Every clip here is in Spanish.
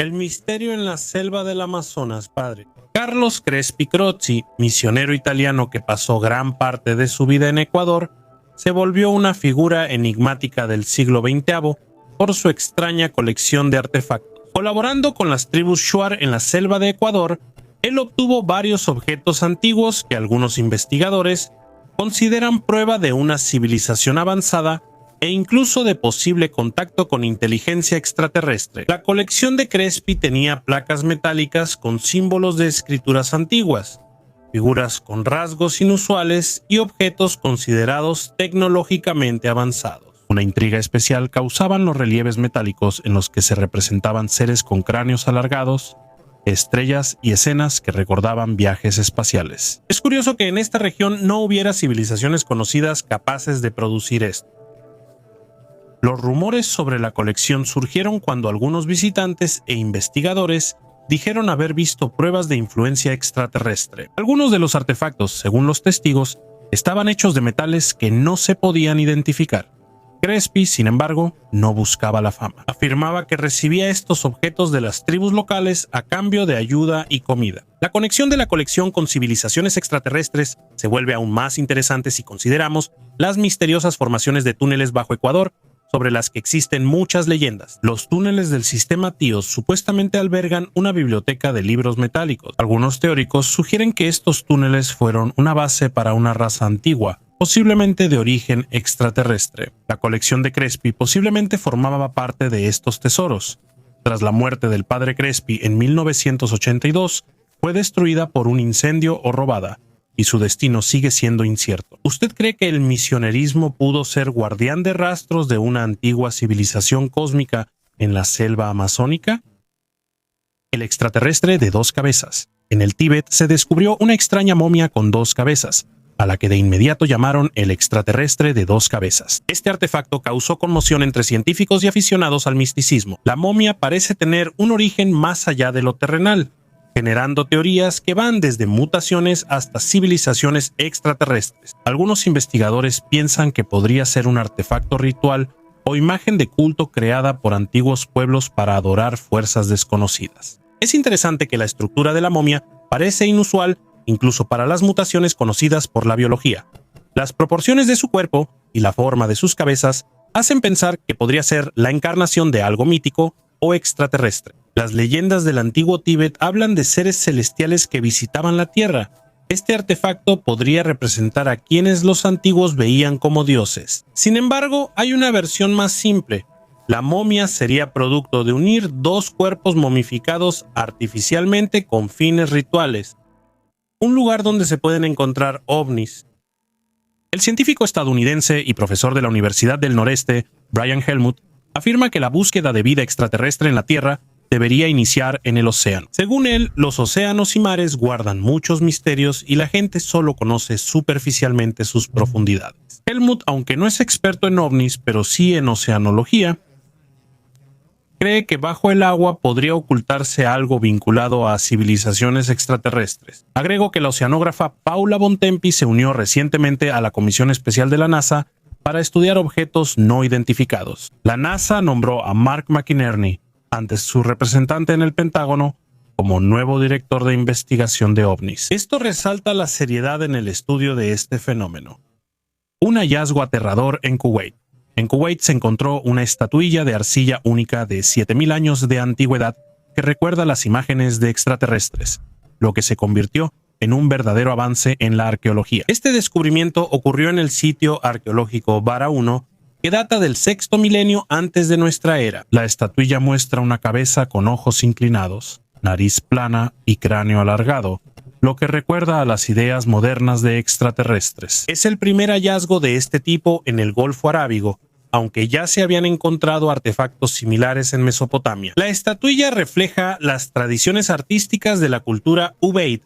El misterio en la selva del Amazonas, padre. Carlos Crespi Crozzi, misionero italiano que pasó gran parte de su vida en Ecuador, se volvió una figura enigmática del siglo XX por su extraña colección de artefactos. Colaborando con las tribus Shuar en la selva de Ecuador, él obtuvo varios objetos antiguos que algunos investigadores consideran prueba de una civilización avanzada e incluso de posible contacto con inteligencia extraterrestre. La colección de Crespi tenía placas metálicas con símbolos de escrituras antiguas, figuras con rasgos inusuales y objetos considerados tecnológicamente avanzados. Una intriga especial causaban los relieves metálicos en los que se representaban seres con cráneos alargados, estrellas y escenas que recordaban viajes espaciales. Es curioso que en esta región no hubiera civilizaciones conocidas capaces de producir esto. Los rumores sobre la colección surgieron cuando algunos visitantes e investigadores dijeron haber visto pruebas de influencia extraterrestre. Algunos de los artefactos, según los testigos, estaban hechos de metales que no se podían identificar. Crespi, sin embargo, no buscaba la fama. Afirmaba que recibía estos objetos de las tribus locales a cambio de ayuda y comida. La conexión de la colección con civilizaciones extraterrestres se vuelve aún más interesante si consideramos las misteriosas formaciones de túneles bajo Ecuador, sobre las que existen muchas leyendas. Los túneles del sistema Tíos supuestamente albergan una biblioteca de libros metálicos. Algunos teóricos sugieren que estos túneles fueron una base para una raza antigua, posiblemente de origen extraterrestre. La colección de Crespi posiblemente formaba parte de estos tesoros. Tras la muerte del padre Crespi en 1982, fue destruida por un incendio o robada, y su destino sigue siendo incierto. ¿Usted cree que el misionerismo pudo ser guardián de rastros de una antigua civilización cósmica en la selva amazónica? El extraterrestre de 2 cabezas. En el Tíbet se descubrió una extraña momia con 2 cabezas, a la que de inmediato llamaron el extraterrestre de 2 cabezas. Este artefacto causó conmoción entre científicos y aficionados al misticismo. La momia parece tener un origen más allá de lo terrenal, generando teorías que van desde mutaciones hasta civilizaciones extraterrestres. Algunos investigadores piensan que podría ser un artefacto ritual o imagen de culto creada por antiguos pueblos para adorar fuerzas desconocidas. Es interesante que la estructura de la momia parece inusual incluso para las mutaciones conocidas por la biología. Las proporciones de su cuerpo y la forma de sus cabezas hacen pensar que podría ser la encarnación de algo mítico o extraterrestre. Las leyendas del antiguo Tíbet hablan de seres celestiales que visitaban la Tierra. Este artefacto podría representar a quienes los antiguos veían como dioses. Sin embargo, hay una versión más simple. La momia sería producto de unir 2 cuerpos momificados artificialmente con fines rituales. Un lugar donde se pueden encontrar ovnis. El científico estadounidense y profesor de la Universidad del Noreste, Brian Helmut, afirma que la búsqueda de vida extraterrestre en la Tierra debería iniciar en el océano. Según él, los océanos y mares guardan muchos misterios y la gente solo conoce superficialmente sus profundidades. Helmut, aunque no es experto en ovnis, pero sí en oceanología, cree que bajo el agua podría ocultarse algo vinculado a civilizaciones extraterrestres. Agregó que la oceanógrafa Paula Bontempi se unió recientemente a la Comisión Especial de la NASA para estudiar objetos no identificados. La NASA nombró a Mark McInerney, antes su representante en el Pentágono, como nuevo director de investigación de ovnis. Esto resalta la seriedad en el estudio de este fenómeno. Un hallazgo aterrador en Kuwait. En Kuwait se encontró una estatuilla de arcilla única de 7000 años de antigüedad que recuerda las imágenes de extraterrestres, lo que se convirtió en un verdadero avance en la arqueología. Este descubrimiento ocurrió en el sitio arqueológico Bara 1, que data del 6º milenio antes de nuestra era. La estatuilla muestra una cabeza con ojos inclinados, nariz plana y cráneo alargado, lo que recuerda a las ideas modernas de extraterrestres. Es el primer hallazgo de este tipo en el Golfo Arábigo, aunque ya se habían encontrado artefactos similares en Mesopotamia. La estatuilla refleja las tradiciones artísticas de la cultura Ubaid,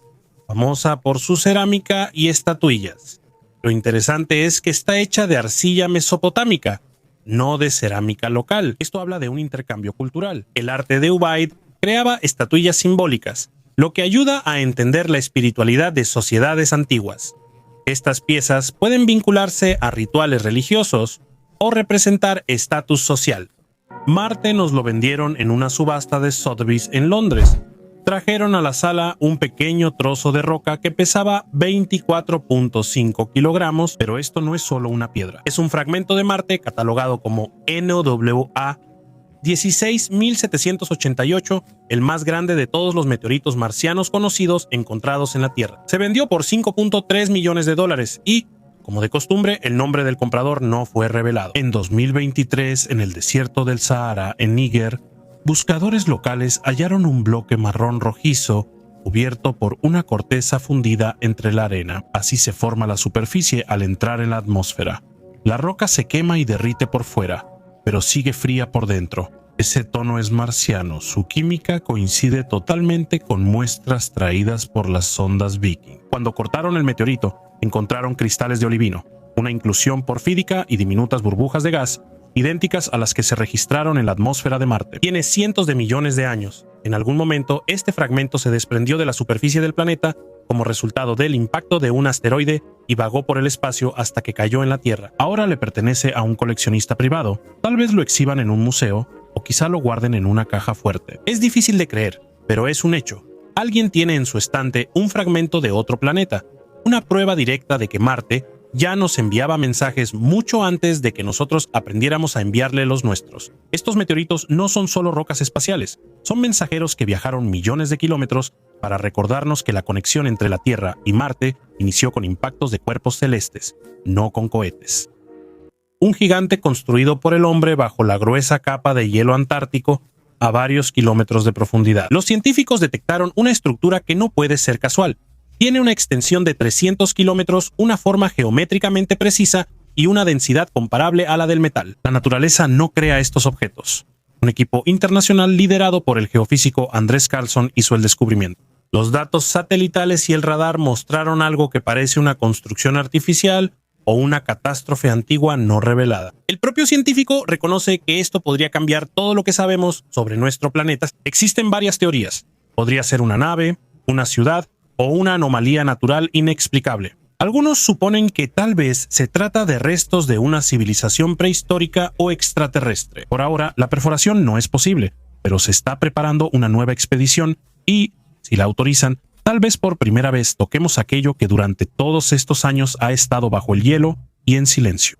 famosa por su cerámica y estatuillas. Lo interesante es que está hecha de arcilla mesopotámica, no de cerámica local. Esto habla de un intercambio cultural. El arte de Ubaid creaba estatuillas simbólicas, lo que ayuda a entender la espiritualidad de sociedades antiguas. Estas piezas pueden vincularse a rituales religiosos o representar estatus social. Marte nos lo vendieron en una subasta de Sotheby's en Londres. Trajeron a la sala un pequeño trozo de roca que pesaba 24.5 kilogramos, pero esto no es solo una piedra. Es un fragmento de Marte catalogado como NWA 16788, el más grande de todos los meteoritos marcianos conocidos encontrados en la Tierra. Se vendió por 5.3 millones de dólares y, como de costumbre, el nombre del comprador no fue revelado. En 2023, en el desierto del Sahara, en Níger, buscadores locales hallaron un bloque marrón rojizo cubierto por una corteza fundida entre la arena. Así se forma la superficie al entrar en la atmósfera. La roca se quema y derrite por fuera, pero sigue fría por dentro. Ese tono es marciano. Su química coincide totalmente con muestras traídas por las sondas Viking. Cuando cortaron el meteorito, encontraron cristales de olivino, una inclusión porfídica y diminutas burbujas de gas, idénticas a las que se registraron en la atmósfera de Marte. Tiene cientos de millones de años. En algún momento, este fragmento se desprendió de la superficie del planeta como resultado del impacto de un asteroide y vagó por el espacio hasta que cayó en la Tierra. Ahora le pertenece a un coleccionista privado. Tal vez lo exhiban en un museo o quizá lo guarden en una caja fuerte. Es difícil de creer, pero es un hecho. Alguien tiene en su estante un fragmento de otro planeta, una prueba directa de que Marte ya nos enviaba mensajes mucho antes de que nosotros aprendiéramos a enviarle los nuestros. Estos meteoritos no son solo rocas espaciales, son mensajeros que viajaron millones de kilómetros para recordarnos que la conexión entre la Tierra y Marte inició con impactos de cuerpos celestes, no con cohetes. Un gigante construido por el hombre bajo la gruesa capa de hielo antártico a varios kilómetros de profundidad. Los científicos detectaron una estructura que no puede ser casual. Tiene una extensión de 300 kilómetros, una forma geométricamente precisa y una densidad comparable a la del metal. La naturaleza no crea estos objetos. Un equipo internacional liderado por el geofísico Andrés Carlsson hizo el descubrimiento. Los datos satelitales y el radar mostraron algo que parece una construcción artificial o una catástrofe antigua no revelada. El propio científico reconoce que esto podría cambiar todo lo que sabemos sobre nuestro planeta. Existen varias teorías. Podría ser una nave, una ciudad o una anomalía natural inexplicable. Algunos suponen que tal vez se trata de restos de una civilización prehistórica o extraterrestre. Por ahora, la perforación no es posible, pero se está preparando una nueva expedición y, si la autorizan, tal vez por primera vez toquemos aquello que durante todos estos años ha estado bajo el hielo y en silencio.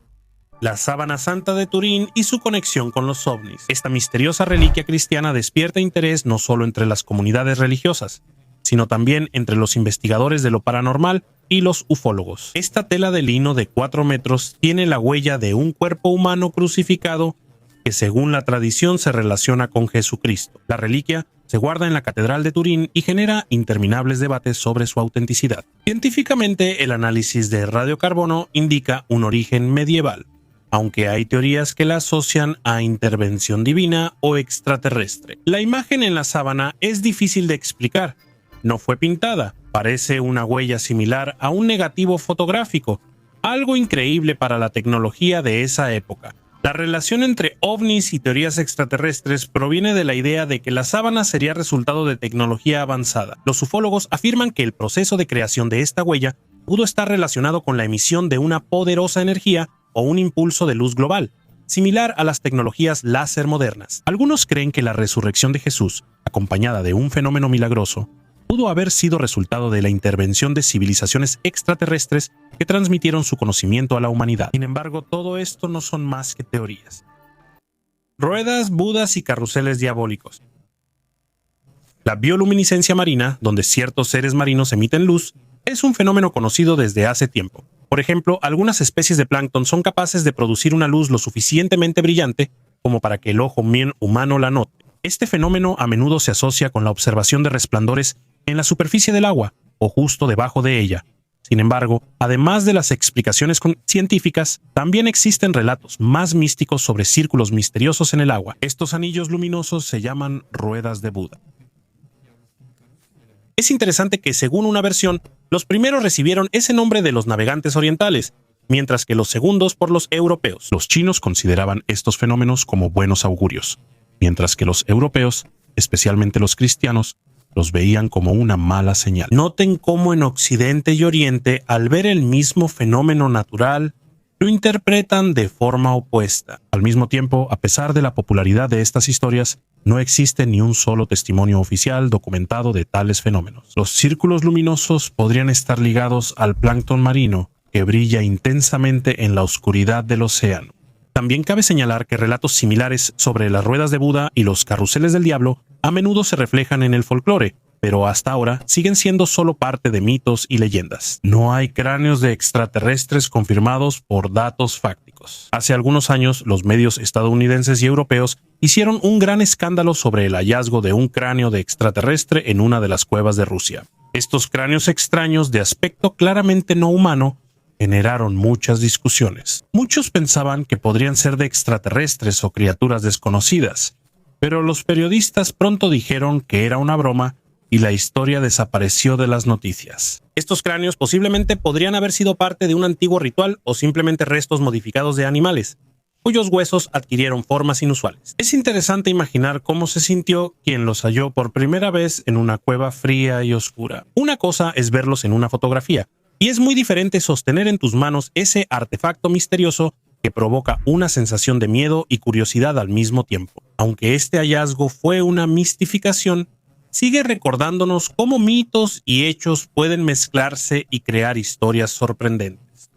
La sábana santa de Turín y su conexión con los ovnis. Esta misteriosa reliquia cristiana despierta interés no solo entre las comunidades religiosas, sino también entre los investigadores de lo paranormal y los ufólogos. Esta tela de lino de 4 metros tiene la huella de un cuerpo humano crucificado que según la tradición se relaciona con Jesucristo. La reliquia se guarda en la Catedral de Turín y genera interminables debates sobre su autenticidad. Científicamente, el análisis de radiocarbono indica un origen medieval, aunque hay teorías que la asocian a intervención divina o extraterrestre. La imagen en la sábana es difícil de explicar. No fue pintada, parece una huella similar a un negativo fotográfico, algo increíble para la tecnología de esa época. La relación entre ovnis y teorías extraterrestres proviene de la idea de que la sábana sería resultado de tecnología avanzada. Los ufólogos afirman que el proceso de creación de esta huella pudo estar relacionado con la emisión de una poderosa energía o un impulso de luz global, similar a las tecnologías láser modernas. Algunos creen que la resurrección de Jesús, acompañada de un fenómeno milagroso, pudo haber sido resultado de la intervención de civilizaciones extraterrestres que transmitieron su conocimiento a la humanidad. Sin embargo, todo esto no son más que teorías. Ruedas, budas y carruseles diabólicos. La bioluminiscencia marina, donde ciertos seres marinos emiten luz, es un fenómeno conocido desde hace tiempo. Por ejemplo, algunas especies de plancton son capaces de producir una luz lo suficientemente brillante como para que el ojo humano la note. Este fenómeno a menudo se asocia con la observación de resplandores en la superficie del agua o justo debajo de ella. Sin embargo, además de las explicaciones científicas, también existen relatos más místicos sobre círculos misteriosos en el agua. Estos anillos luminosos se llaman ruedas de Buda. Es interesante que, según una versión, los primeros recibieron ese nombre de los navegantes orientales, mientras que los segundos por los europeos. Los chinos consideraban estos fenómenos como buenos augurios, mientras que los europeos, especialmente los cristianos, los veían como una mala señal. Noten cómo en Occidente y Oriente, al ver el mismo fenómeno natural, lo interpretan de forma opuesta. Al mismo tiempo, a pesar de la popularidad de estas historias, no existe ni un solo testimonio oficial documentado de tales fenómenos. Los círculos luminosos podrían estar ligados al plancton marino, que brilla intensamente en la oscuridad del océano. También cabe señalar que relatos similares sobre las ruedas de Buda y los carruseles del diablo a menudo se reflejan en el folclore, pero hasta ahora siguen siendo solo parte de mitos y leyendas. No hay cráneos de extraterrestres confirmados por datos fácticos. Hace algunos años, los medios estadounidenses y europeos hicieron un gran escándalo sobre el hallazgo de un cráneo de extraterrestre en una de las cuevas de Rusia. Estos cráneos extraños de aspecto claramente no humano generaron muchas discusiones. Muchos pensaban que podrían ser de extraterrestres o criaturas desconocidas, pero los periodistas pronto dijeron que era una broma y la historia desapareció de las noticias. Estos cráneos posiblemente podrían haber sido parte de un antiguo ritual o simplemente restos modificados de animales, cuyos huesos adquirieron formas inusuales. Es interesante imaginar cómo se sintió quien los halló por primera vez en una cueva fría y oscura. Una cosa es verlos en una fotografía, y es muy diferente sostener en tus manos ese artefacto misterioso que provoca una sensación de miedo y curiosidad al mismo tiempo. Aunque este hallazgo fue una mistificación, sigue recordándonos cómo mitos y hechos pueden mezclarse y crear historias sorprendentes.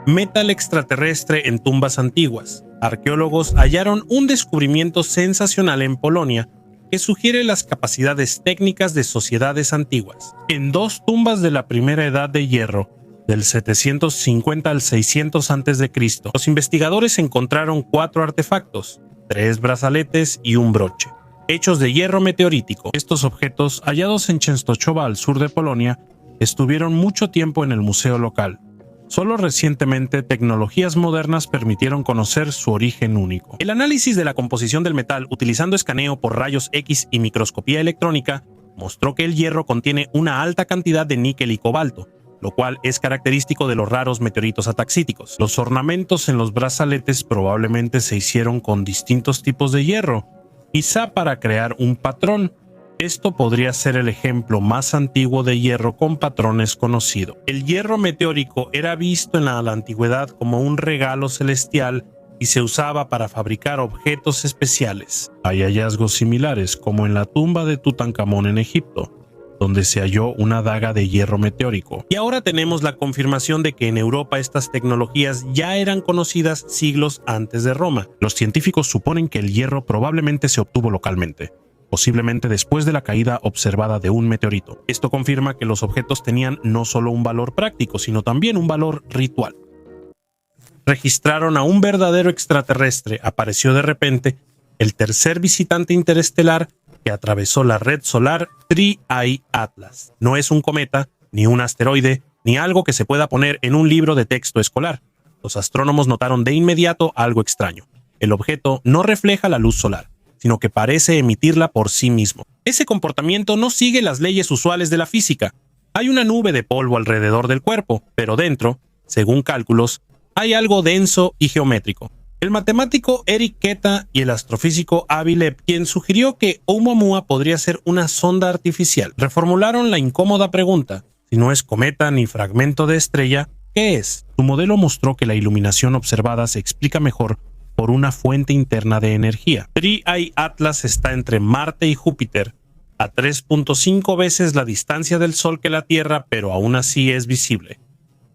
Metal extraterrestre en tumbas antiguas. Arqueólogos hallaron un descubrimiento sensacional en Polonia que sugiere las capacidades técnicas de sociedades antiguas. En dos tumbas de la primera edad de hierro, del 750 al 600 a.C., los investigadores encontraron 4 artefactos, 3 brazaletes y un broche, hechos de hierro meteorítico. Estos objetos, hallados en Częstochowa al sur de Polonia, estuvieron mucho tiempo en el museo local. Solo recientemente, tecnologías modernas permitieron conocer su origen único. El análisis de la composición del metal utilizando escaneo por rayos X y microscopía electrónica mostró que el hierro contiene una alta cantidad de níquel y cobalto, lo cual es característico de los raros meteoritos ataxíticos. Los ornamentos en los brazaletes probablemente se hicieron con distintos tipos de hierro, quizá para crear un patrón. Esto podría ser el ejemplo más antiguo de hierro con patrones conocido. El hierro meteórico era visto en la antigüedad como un regalo celestial y se usaba para fabricar objetos especiales. Hay hallazgos similares, como en la tumba de Tutankamón en Egipto, donde se halló una daga de hierro meteórico. Y ahora tenemos la confirmación de que en Europa estas tecnologías ya eran conocidas siglos antes de Roma. Los científicos suponen que el hierro probablemente se obtuvo localmente, posiblemente después de la caída observada de un meteorito. Esto confirma que los objetos tenían no solo un valor práctico, sino también un valor ritual. Registraron a un verdadero extraterrestre. Apareció de repente el tercer visitante interestelar que atravesó la red solar Tri-I Atlas. No es un cometa, ni un asteroide, ni algo que se pueda poner en un libro de texto escolar. Los astrónomos notaron de inmediato algo extraño. El objeto no refleja la luz solar, sino que parece emitirla por sí mismo. Ese comportamiento no sigue las leyes usuales de la física. Hay una nube de polvo alrededor del cuerpo, pero dentro, según cálculos, hay algo denso y geométrico. El matemático Eric Keta y el astrofísico Avi Loeb, quien sugirió que Oumuamua podría ser una sonda artificial, reformularon la incómoda pregunta: si no es cometa ni fragmento de estrella, ¿qué es? Su modelo mostró que la iluminación observada se explica mejor por una fuente interna de energía. Tri-I Atlas está entre Marte y Júpiter, a 3.5 veces la distancia del Sol que la Tierra, pero aún así es visible.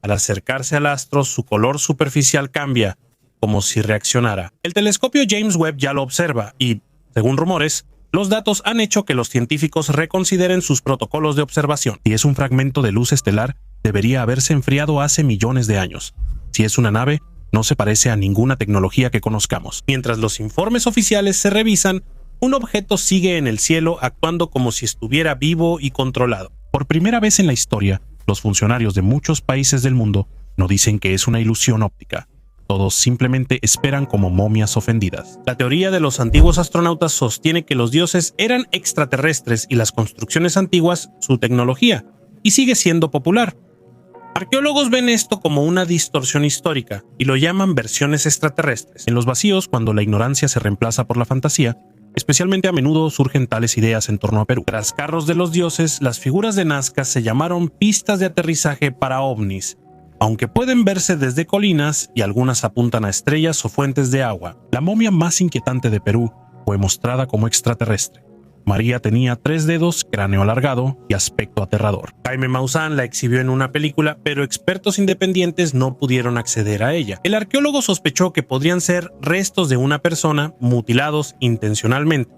Al acercarse al astro, su color superficial cambia, como si reaccionara. El telescopio James Webb ya lo observa y, según rumores, los datos han hecho que los científicos reconsideren sus protocolos de observación. Si es un fragmento de luz estelar, debería haberse enfriado hace millones de años. Si es una nave, no se parece a ninguna tecnología que conozcamos. Mientras los informes oficiales se revisan, un objeto sigue en el cielo actuando como si estuviera vivo y controlado. Por primera vez en la historia, los funcionarios de muchos países del mundo no dicen que es una ilusión óptica. Todos simplemente esperan como momias ofendidas. La teoría de los antiguos astronautas sostiene que los dioses eran extraterrestres y las construcciones antiguas su tecnología, y sigue siendo popular. Arqueólogos ven esto como una distorsión histórica y lo llaman versiones extraterrestres. En los vacíos, cuando la ignorancia se reemplaza por la fantasía, especialmente a menudo surgen tales ideas en torno a Perú. Tras carros de los dioses, las figuras de Nazca se llamaron pistas de aterrizaje para ovnis, aunque pueden verse desde colinas y algunas apuntan a estrellas o fuentes de agua. La momia más inquietante de Perú fue mostrada como extraterrestre. María tenía 3 dedos, cráneo alargado y aspecto aterrador. Jaime Maussan la exhibió en una película, pero expertos independientes no pudieron acceder a ella. El arqueólogo sospechó que podrían ser restos de una persona mutilados intencionalmente.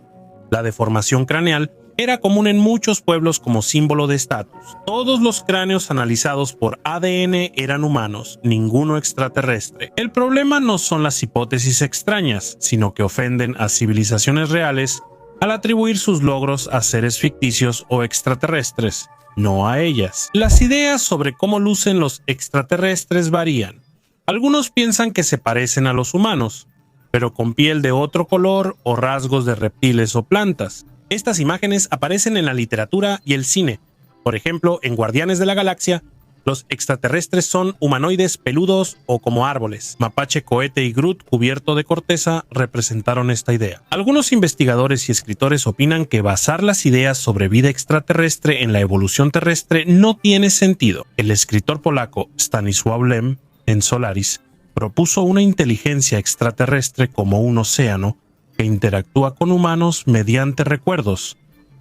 La deformación craneal era común en muchos pueblos como símbolo de estatus. Todos los cráneos analizados por ADN eran humanos, ninguno extraterrestre. El problema no son las hipótesis extrañas, sino que ofenden a civilizaciones reales al atribuir sus logros a seres ficticios o extraterrestres, no a ellas. Las ideas sobre cómo lucen los extraterrestres varían. Algunos piensan que se parecen a los humanos, pero con piel de otro color o rasgos de reptiles o plantas. Estas imágenes aparecen en la literatura y el cine. Por ejemplo, en Guardianes de la Galaxia, los extraterrestres son humanoides peludos o como árboles. Mapache, Cohete y Groot, cubierto de corteza, representaron esta idea. Algunos investigadores y escritores opinan que basar las ideas sobre vida extraterrestre en la evolución terrestre no tiene sentido. El escritor polaco Stanisław Lem, en Solaris, propuso una inteligencia extraterrestre como un océano que interactúa con humanos mediante recuerdos,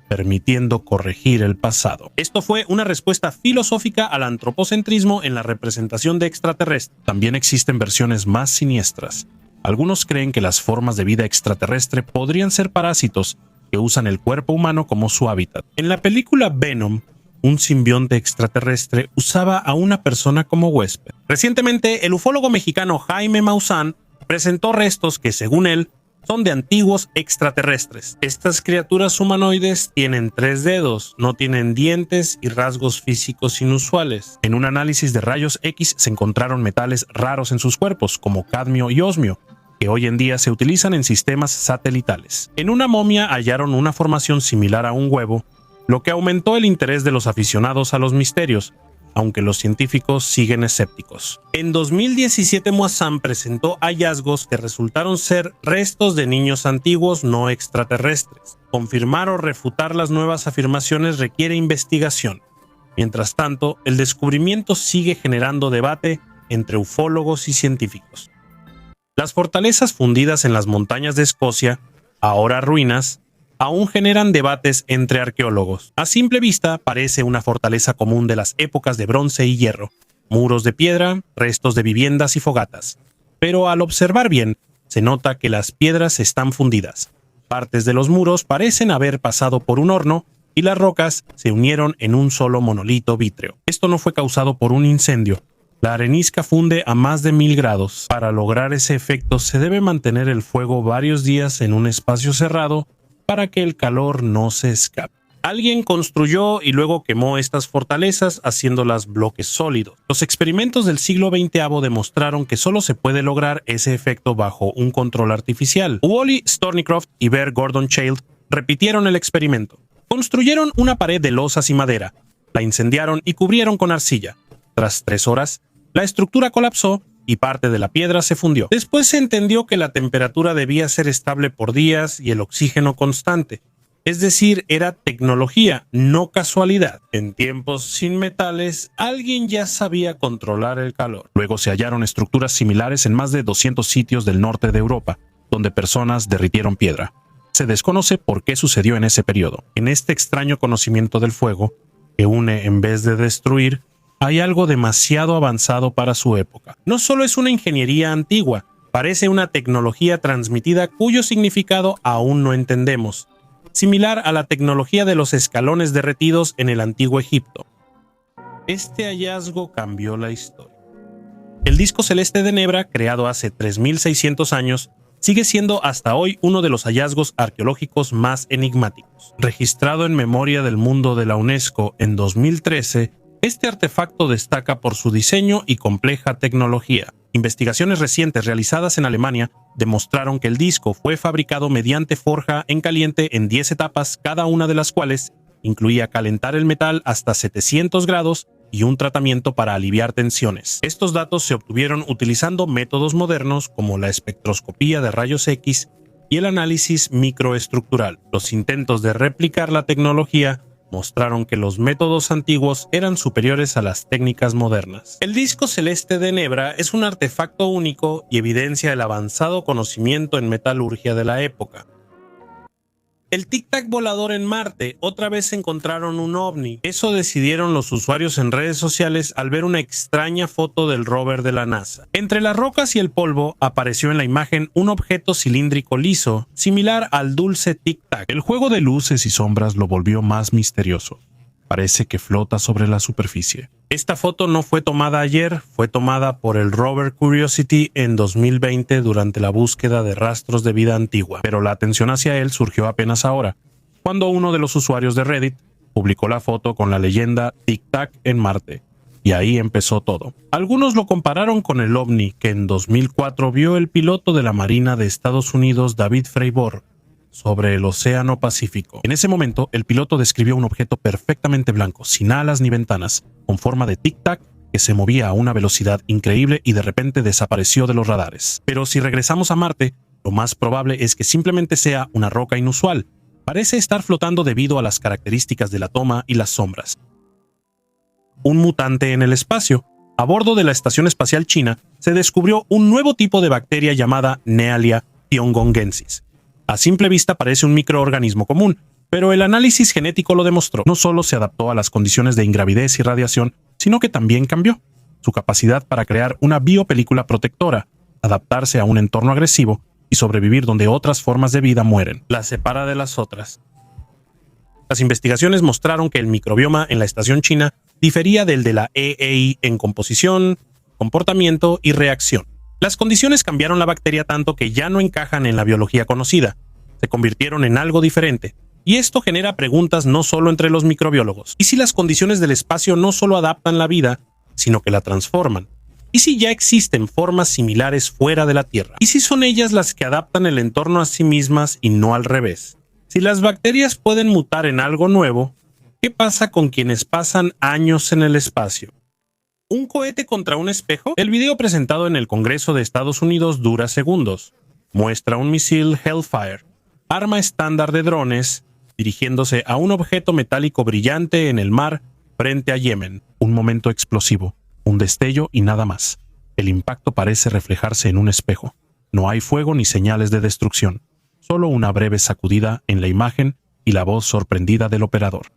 permitiendo corregir el pasado. Esto fue una respuesta filosófica al antropocentrismo en la representación de extraterrestres. También existen versiones más siniestras. Algunos creen que las formas de vida extraterrestre podrían ser parásitos que usan el cuerpo humano como su hábitat. En la película Venom, un simbionte extraterrestre usaba a una persona como huésped. Recientemente, el ufólogo mexicano Jaime Maussan presentó restos que, según él, son de antiguos extraterrestres. Estas criaturas humanoides tienen 3 dedos, no tienen dientes y rasgos físicos inusuales. En un análisis de rayos X se encontraron metales raros en sus cuerpos, como cadmio y osmio, que hoy en día se utilizan en sistemas satelitales. En una momia hallaron una formación similar a un huevo, lo que aumentó el interés de los aficionados a los misterios, aunque los científicos siguen escépticos. En 2017 Maussan presentó hallazgos que resultaron ser restos de niños antiguos no extraterrestres. Confirmar o refutar las nuevas afirmaciones requiere investigación. Mientras tanto, el descubrimiento sigue generando debate entre ufólogos y científicos. Las fortalezas fundidas en las montañas de Escocia, ahora ruinas, aún generan debates entre arqueólogos. A simple vista parece una fortaleza común de las épocas de bronce y hierro, muros de piedra, restos de viviendas y fogatas. Pero al observar bien, se nota que las piedras están fundidas. Partes de los muros parecen haber pasado por un horno y las rocas se unieron en un solo monolito vítreo. Esto no fue causado por un incendio. La arenisca funde a más de 1000 grados. Para lograr ese efecto se debe mantener el fuego varios días en un espacio cerrado para que el calor no se escape. Alguien construyó y luego quemó estas fortalezas haciéndolas bloques sólidos. Los experimentos del siglo XX demostraron que solo se puede lograr ese efecto bajo un control artificial. Wally Thornycroft y Bear Gordon Child repitieron el experimento. Construyeron una pared de losas y madera, la incendiaron y cubrieron con arcilla. Tras 3 horas, la estructura colapsó y parte de la piedra se fundió. Después se entendió que la temperatura debía ser estable por días y el oxígeno constante. Es decir, era tecnología, no casualidad. En tiempos sin metales, alguien ya sabía controlar el calor. Luego se hallaron estructuras similares en más de 200 sitios del norte de Europa, donde personas derritieron piedra. Se desconoce por qué sucedió en ese periodo. En este extraño conocimiento del fuego, que une en vez de destruir, hay algo demasiado avanzado para su época. No solo es una ingeniería antigua, parece una tecnología transmitida cuyo significado aún no entendemos, similar a la tecnología de los escalones derretidos en el antiguo Egipto. Este hallazgo cambió la historia. El disco celeste de Nebra, creado hace 3600 años, sigue siendo hasta hoy uno de los hallazgos arqueológicos más enigmáticos. Registrado en Memoria del Mundo de la UNESCO en 2013, este artefacto destaca por su diseño y compleja tecnología. Investigaciones recientes realizadas en Alemania demostraron que el disco fue fabricado mediante forja en caliente en 10 etapas, cada una de las cuales incluía calentar el metal hasta 700 grados y un tratamiento para aliviar tensiones. Estos datos se obtuvieron utilizando métodos modernos como la espectroscopía de rayos X y el análisis microestructural. Los intentos de replicar la tecnología mostraron que los métodos antiguos eran superiores a las técnicas modernas. El disco celeste de Nebra es un artefacto único y evidencia el avanzado conocimiento en metalurgia de la época. El Tic Tac volador en Marte, otra vez encontraron un ovni. Eso decidieron los usuarios en redes sociales al ver una extraña foto del rover de la NASA. Entre las rocas y el polvo apareció en la imagen un objeto cilíndrico liso, similar al dulce Tic Tac. El juego de luces y sombras lo volvió más misterioso. Parece que flota sobre la superficie. Esta foto no fue tomada ayer, fue tomada por el rover Curiosity en 2020 durante la búsqueda de rastros de vida antigua, pero la atención hacia él surgió apenas ahora, cuando uno de los usuarios de Reddit publicó la foto con la leyenda Tic Tac en Marte, y ahí empezó todo. Algunos lo compararon con el ovni que en 2004 vio el piloto de la Marina de Estados Unidos David Fravor sobre el Océano Pacífico. En ese momento, el piloto describió un objeto perfectamente blanco, sin alas ni ventanas, con forma de tic-tac, que se movía a una velocidad increíble y de repente desapareció de los radares. Pero si regresamos a Marte, lo más probable es que simplemente sea una roca inusual. Parece estar flotando debido a las características de la toma y las sombras. Un mutante en el espacio. A bordo de la Estación Espacial China, se descubrió un nuevo tipo de bacteria llamada Nealia tiongonghensis. A simple vista parece un microorganismo común, pero el análisis genético lo demostró. No solo se adaptó a las condiciones de ingravidez y radiación, sino que también cambió su capacidad para crear una biopelícula protectora, adaptarse a un entorno agresivo y sobrevivir donde otras formas de vida mueren. La separa de las otras. Las investigaciones mostraron que el microbioma en la estación china difería del de la EEI en composición, comportamiento y reacción. Las condiciones cambiaron la bacteria tanto que ya no encajan en la biología conocida, se convirtieron en algo diferente, y esto genera preguntas no solo entre los microbiólogos. ¿Y si las condiciones del espacio no solo adaptan la vida, sino que la transforman? ¿Y si ya existen formas similares fuera de la Tierra? ¿Y si son ellas las que adaptan el entorno a sí mismas y no al revés? Si las bacterias pueden mutar en algo nuevo, ¿qué pasa con quienes pasan años en el espacio? ¿Un cohete contra un espejo? El video presentado en el Congreso de Estados Unidos dura segundos. Muestra un misil Hellfire, arma estándar de drones, dirigiéndose a un objeto metálico brillante en el mar frente a Yemen. Un momento explosivo, un destello y nada más. El impacto parece reflejarse en un espejo. No hay fuego ni señales de destrucción. Solo una breve sacudida en la imagen y la voz sorprendida del operador.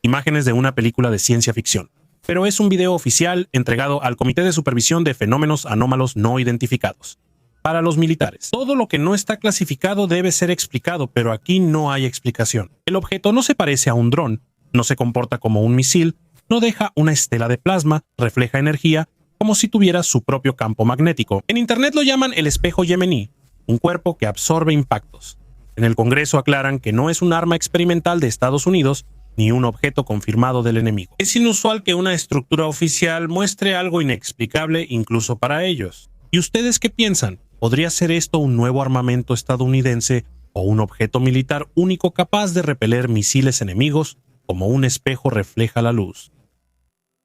Imágenes de una película de ciencia ficción. Pero es un video oficial entregado al Comité de Supervisión de Fenómenos Anómalos No Identificados. Para los militares, todo lo que no está clasificado debe ser explicado, pero aquí no hay explicación. El objeto no se parece a un dron, no se comporta como un misil, no deja una estela de plasma, refleja energía, como si tuviera su propio campo magnético. En Internet lo llaman el espejo yemení, un cuerpo que absorbe impactos. En el Congreso aclaran que no es un arma experimental de Estados Unidos, ni un objeto confirmado del enemigo. Es inusual que una estructura oficial muestre algo inexplicable incluso para ellos. ¿Y ustedes qué piensan? ¿Podría ser esto un nuevo armamento estadounidense o un objeto militar único capaz de repeler misiles enemigos como un espejo refleja la luz?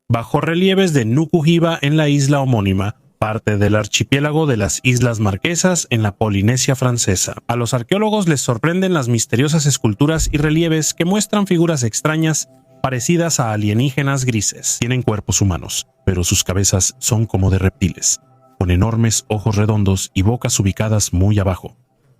Bajorrelieves de Nuku-Hiva en la isla homónima, parte del archipiélago de las Islas Marquesas en la Polinesia Francesa. A los arqueólogos les sorprenden las misteriosas esculturas y relieves que muestran figuras extrañas parecidas a alienígenas grises. Tienen cuerpos humanos, pero sus cabezas son como de reptiles, con enormes ojos redondos y bocas ubicadas muy abajo.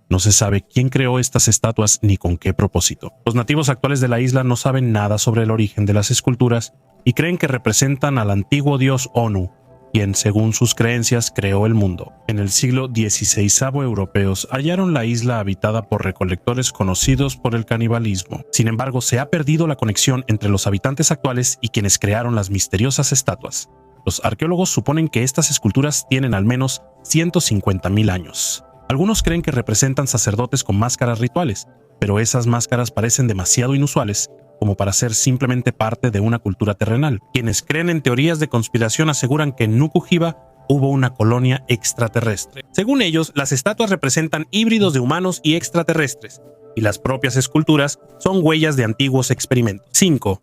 No se sabe quién creó estas estatuas ni con qué propósito. Los nativos actuales de la isla no saben nada sobre el origen de las esculturas y creen que representan al antiguo dios Onu, quien, según sus creencias, creó el mundo. En el siglo XVI, europeos hallaron la isla habitada por recolectores conocidos por el canibalismo. Sin embargo, se ha perdido la conexión entre los habitantes actuales y quienes crearon las misteriosas estatuas. Los arqueólogos suponen que estas esculturas tienen al menos 150.000 años. Algunos creen que representan sacerdotes con máscaras rituales, pero esas máscaras parecen demasiado inusuales como para ser simplemente parte de una cultura terrenal. Quienes creen en teorías de conspiración aseguran que en Nuku-Hiva hubo una colonia extraterrestre. Según ellos, las estatuas representan híbridos de humanos y extraterrestres, y las propias esculturas son huellas de antiguos experimentos. 5.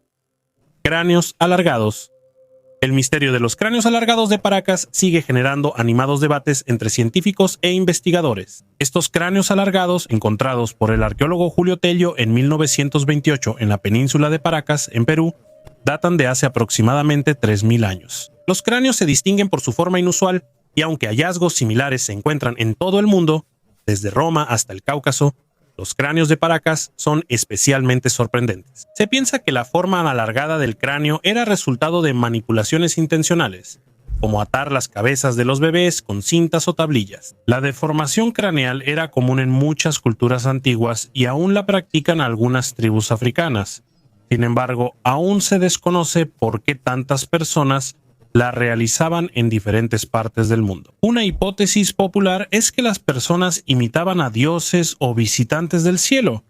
Cráneos alargados. El misterio de los cráneos alargados de Paracas sigue generando animados debates entre científicos e investigadores. Estos cráneos alargados, encontrados por el arqueólogo Julio Tello en 1928 en la península de Paracas, en Perú, datan de hace aproximadamente 3.000 años. Los cráneos se distinguen por su forma inusual y aunque hallazgos similares se encuentran en todo el mundo, desde Roma hasta el Cáucaso, los cráneos de Paracas son especialmente sorprendentes. Se piensa que la forma alargada del cráneo era resultado de manipulaciones intencionales, como atar las cabezas de los bebés con cintas o tablillas. La deformación craneal era común en muchas culturas antiguas y aún la practican algunas tribus africanas. Sin embargo, aún se desconoce por qué tantas personas la realizaban en diferentes partes del mundo. Una hipótesis popular es que las personas imitaban a dioses o visitantes del cielo,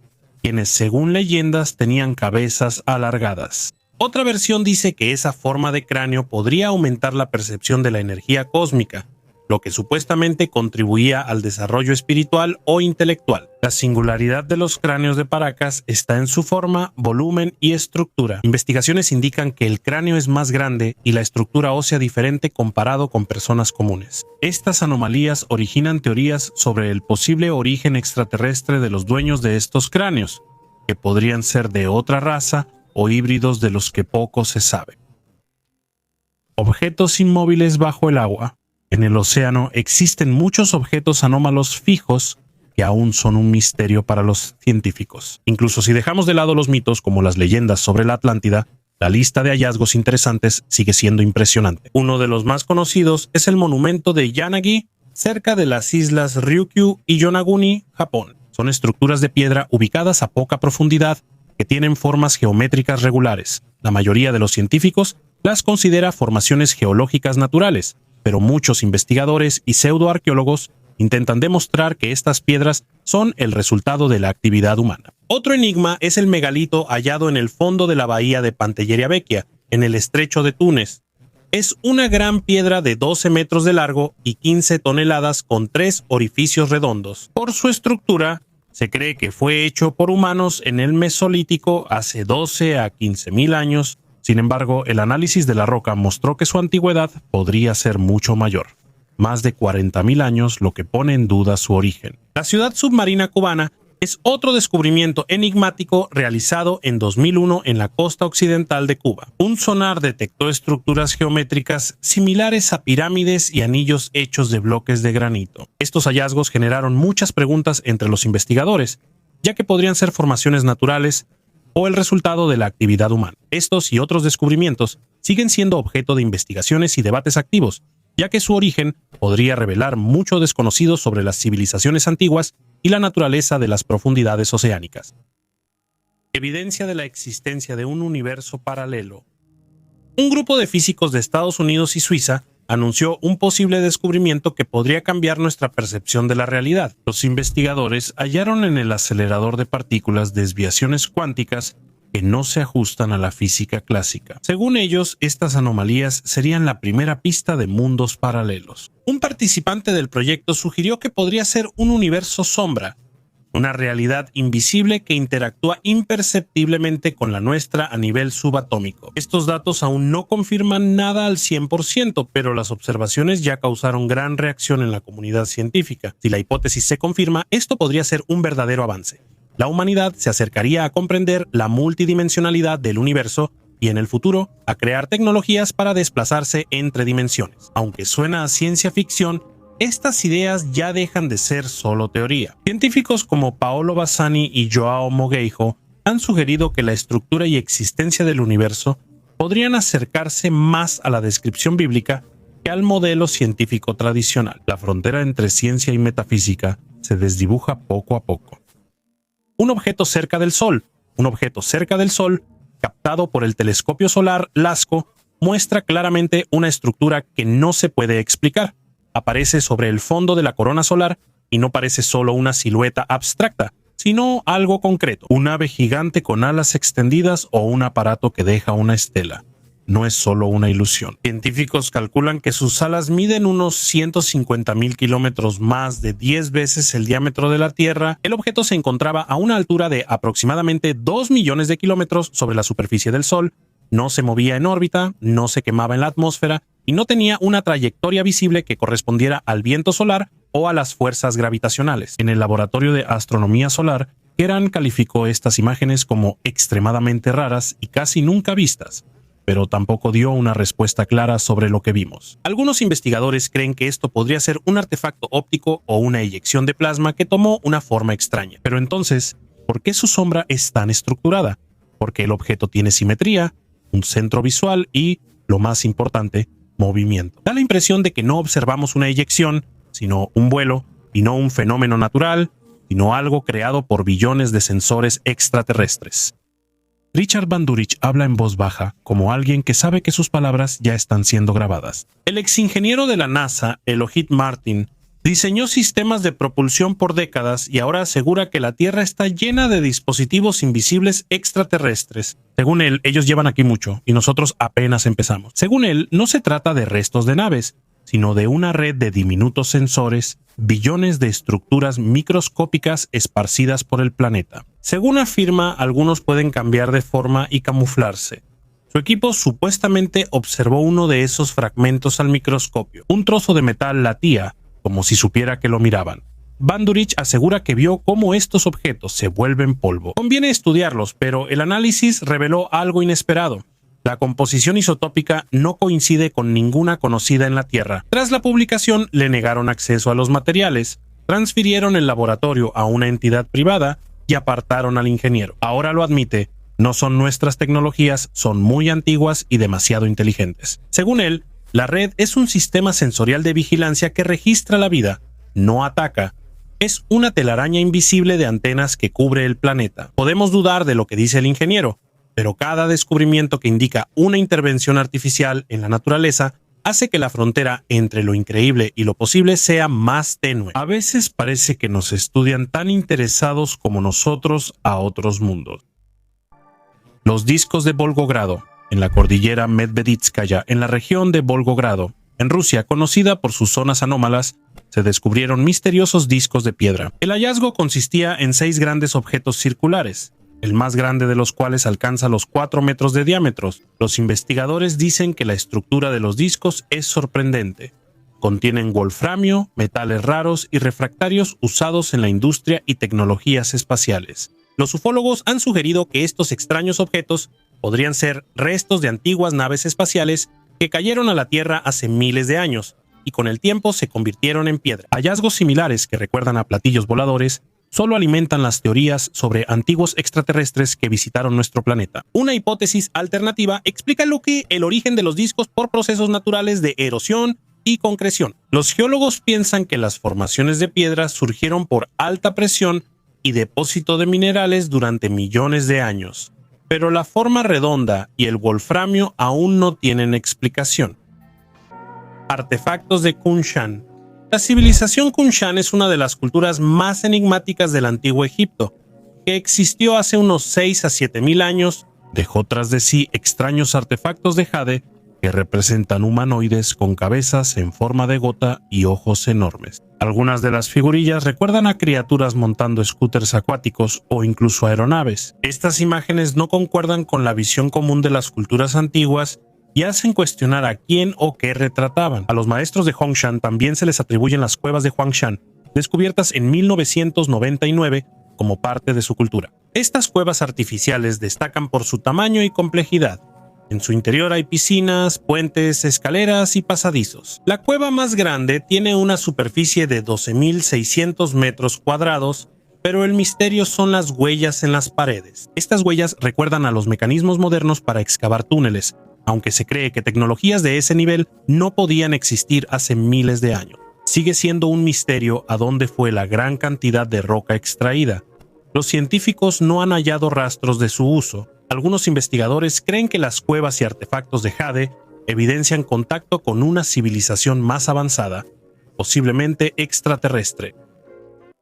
quienes según leyendas tenían cabezas alargadas. Otra versión dice que esa forma de cráneo podría aumentar la percepción de la energía cósmica, lo que supuestamente contribuía al desarrollo espiritual o intelectual. La singularidad de los cráneos de Paracas está en su forma, volumen y estructura. Investigaciones indican que el cráneo es más grande y la estructura ósea diferente comparado con personas comunes. Estas anomalías originan teorías sobre el posible origen extraterrestre de los dueños de estos cráneos, que podrían ser de otra raza o híbridos de los que poco se sabe. Objetos inmóviles bajo el agua. En el océano existen muchos objetos anómalos fijos que aún son un misterio para los científicos. Incluso si dejamos de lado los mitos como las leyendas sobre la Atlántida, la lista de hallazgos interesantes sigue siendo impresionante. Uno de los más conocidos es el monumento de Yanagi, cerca de las islas Ryukyu y Yonaguni, Japón. Son estructuras de piedra ubicadas a poca profundidad que tienen formas geométricas regulares. La mayoría de los científicos las considera formaciones geológicas naturales, pero muchos investigadores y pseudoarqueólogos intentan demostrar que estas piedras son el resultado de la actividad humana. Otro enigma es el megalito hallado en el fondo de la bahía de Pantelleria Vecchia, en el estrecho de Túnez. Es una gran piedra de 12 metros de largo y 15 toneladas con 3 orificios redondos. Por su estructura, se cree que fue hecho por humanos en el Mesolítico hace 12 a 15.000 años. Sin embargo, el análisis de la roca mostró que su antigüedad podría ser mucho mayor, más de 40.000 años, lo que pone en duda su origen. La ciudad submarina cubana es otro descubrimiento enigmático realizado en 2001 en la costa occidental de Cuba. Un sonar detectó estructuras geométricas similares a pirámides y anillos hechos de bloques de granito. Estos hallazgos generaron muchas preguntas entre los investigadores, ya que podrían ser formaciones naturales o el resultado de la actividad humana. Estos y otros descubrimientos siguen siendo objeto de investigaciones y debates activos, ya que su origen podría revelar mucho desconocido sobre las civilizaciones antiguas y la naturaleza de las profundidades oceánicas. Evidencia de la existencia de un universo paralelo. Un grupo de físicos de Estados Unidos y Suiza anunció un posible descubrimiento que podría cambiar nuestra percepción de la realidad. Los investigadores hallaron en el acelerador de partículas desviaciones cuánticas que no se ajustan a la física clásica. Según ellos, estas anomalías serían la primera pista de mundos paralelos. Un participante del proyecto sugirió que podría ser un universo sombra, una realidad invisible que interactúa imperceptiblemente con la nuestra a nivel subatómico. Estos datos aún no confirman nada al 100%, pero las observaciones ya causaron gran reacción en la comunidad científica. Si la hipótesis se confirma, esto podría ser un verdadero avance. La humanidad se acercaría a comprender la multidimensionalidad del universo y en el futuro a crear tecnologías para desplazarse entre dimensiones. Aunque suena a ciencia ficción, estas ideas ya dejan de ser solo teoría. Científicos como Paolo Bassani y Joao Mogueijo han sugerido que la estructura y existencia del universo podrían acercarse más a la descripción bíblica que al modelo científico tradicional. La frontera entre ciencia y metafísica se desdibuja poco a poco. Un objeto cerca del Sol captado por el telescopio solar LASCO, muestra claramente una estructura que no se puede explicar. Aparece sobre el fondo de la corona solar y no parece solo una silueta abstracta, sino algo concreto. Un ave gigante con alas extendidas o un aparato que deja una estela. No es solo una ilusión. Científicos calculan que sus alas miden unos 150.000 kilómetros, más de 10 veces el diámetro de la Tierra. El objeto se encontraba a una altura de aproximadamente 2 millones de kilómetros sobre la superficie del Sol No se movía en órbita, no se quemaba en la atmósfera y no tenía una trayectoria visible que correspondiera al viento solar o a las fuerzas gravitacionales. En el laboratorio de astronomía solar, Keran calificó estas imágenes como extremadamente raras y casi nunca vistas, pero tampoco dio una respuesta clara sobre lo que vimos. Algunos investigadores creen que esto podría ser un artefacto óptico o una eyección de plasma que tomó una forma extraña. Pero entonces, ¿por qué su sombra es tan estructurada? Porque el objeto tiene simetría, un centro visual y, lo más importante, movimiento. Da la impresión de que no observamos una eyección, sino un vuelo, y no un fenómeno natural, sino algo creado por billones de sensores extraterrestres. Richard Bandurich habla en voz baja, como alguien que sabe que sus palabras ya están siendo grabadas. El exingeniero de la NASA, Elohit Martin, diseñó sistemas de propulsión por décadas y ahora asegura que la Tierra está llena de dispositivos invisibles extraterrestres. Según él, ellos llevan aquí mucho y nosotros apenas empezamos. Según él, no se trata de restos de naves, sino de una red de diminutos sensores, billones de estructuras microscópicas esparcidas por el planeta. Según afirma, algunos pueden cambiar de forma y camuflarse. Su equipo supuestamente observó uno de esos fragmentos al microscopio. Un trozo de metal latía, como si supiera que lo miraban. Bandurich asegura que vio cómo estos objetos se vuelven polvo. Conviene estudiarlos, pero el análisis reveló algo inesperado. La composición isotópica no coincide con ninguna conocida en la Tierra. Tras la publicación, le negaron acceso a los materiales, transfirieron el laboratorio a una entidad privada y apartaron al ingeniero. Ahora lo admite, no son nuestras tecnologías, son muy antiguas y demasiado inteligentes. Según él, la red es un sistema sensorial de vigilancia que registra la vida, no ataca. Es una telaraña invisible de antenas que cubre el planeta. Podemos dudar de lo que dice el ingeniero, pero cada descubrimiento que indica una intervención artificial en la naturaleza hace que la frontera entre lo increíble y lo posible sea más tenue. A veces parece que nos estudian tan interesados como nosotros a otros mundos. Los discos de Volgogrado, en la cordillera Medveditskaya, en la región de Volgogrado, en Rusia, conocida por sus zonas anómalas, se descubrieron misteriosos discos de piedra. El hallazgo consistía en 6 grandes objetos circulares, el más grande de los cuales alcanza los 4 metros de diámetro. Los investigadores dicen que la estructura de los discos es sorprendente. Contienen wolframio, metales raros y refractarios usados en la industria y tecnologías espaciales. Los ufólogos han sugerido que estos extraños objetos podrían ser restos de antiguas naves espaciales que cayeron a la Tierra hace miles de años y con el tiempo se convirtieron en piedra. Hallazgos similares que recuerdan a platillos voladores solo alimentan las teorías sobre antiguos extraterrestres que visitaron nuestro planeta. Una hipótesis alternativa explica el origen de los discos por procesos naturales de erosión y concreción. Los geólogos piensan que las formaciones de piedra surgieron por alta presión y depósito de minerales durante millones de años. Pero la forma redonda y el wolframio aún no tienen explicación. Artefactos de Kunshan. La civilización Kunshan es una de las culturas más enigmáticas del antiguo Egipto, que existió hace unos 6 a 7 mil años. Dejó tras de sí extraños artefactos de jade que representan humanoides con cabezas en forma de gota y ojos enormes. Algunas de las figurillas recuerdan a criaturas montando scooters acuáticos o incluso aeronaves. Estas imágenes no concuerdan con la visión común de las culturas antiguas y hacen cuestionar a quién o qué retrataban. A los maestros de Hongshan también se les atribuyen las cuevas de Huangshan, descubiertas en 1999 como parte de su cultura. Estas cuevas artificiales destacan por su tamaño y complejidad. En su interior hay piscinas, puentes, escaleras y pasadizos. La cueva más grande tiene una superficie de 12.600 metros cuadrados, pero el misterio son las huellas en las paredes. Estas huellas recuerdan a los mecanismos modernos para excavar túneles, aunque se cree que tecnologías de ese nivel no podían existir hace miles de años. Sigue siendo un misterio a dónde fue la gran cantidad de roca extraída. Los científicos no han hallado rastros de su uso. Algunos investigadores creen que las cuevas y artefactos de jade evidencian contacto con una civilización más avanzada, posiblemente extraterrestre.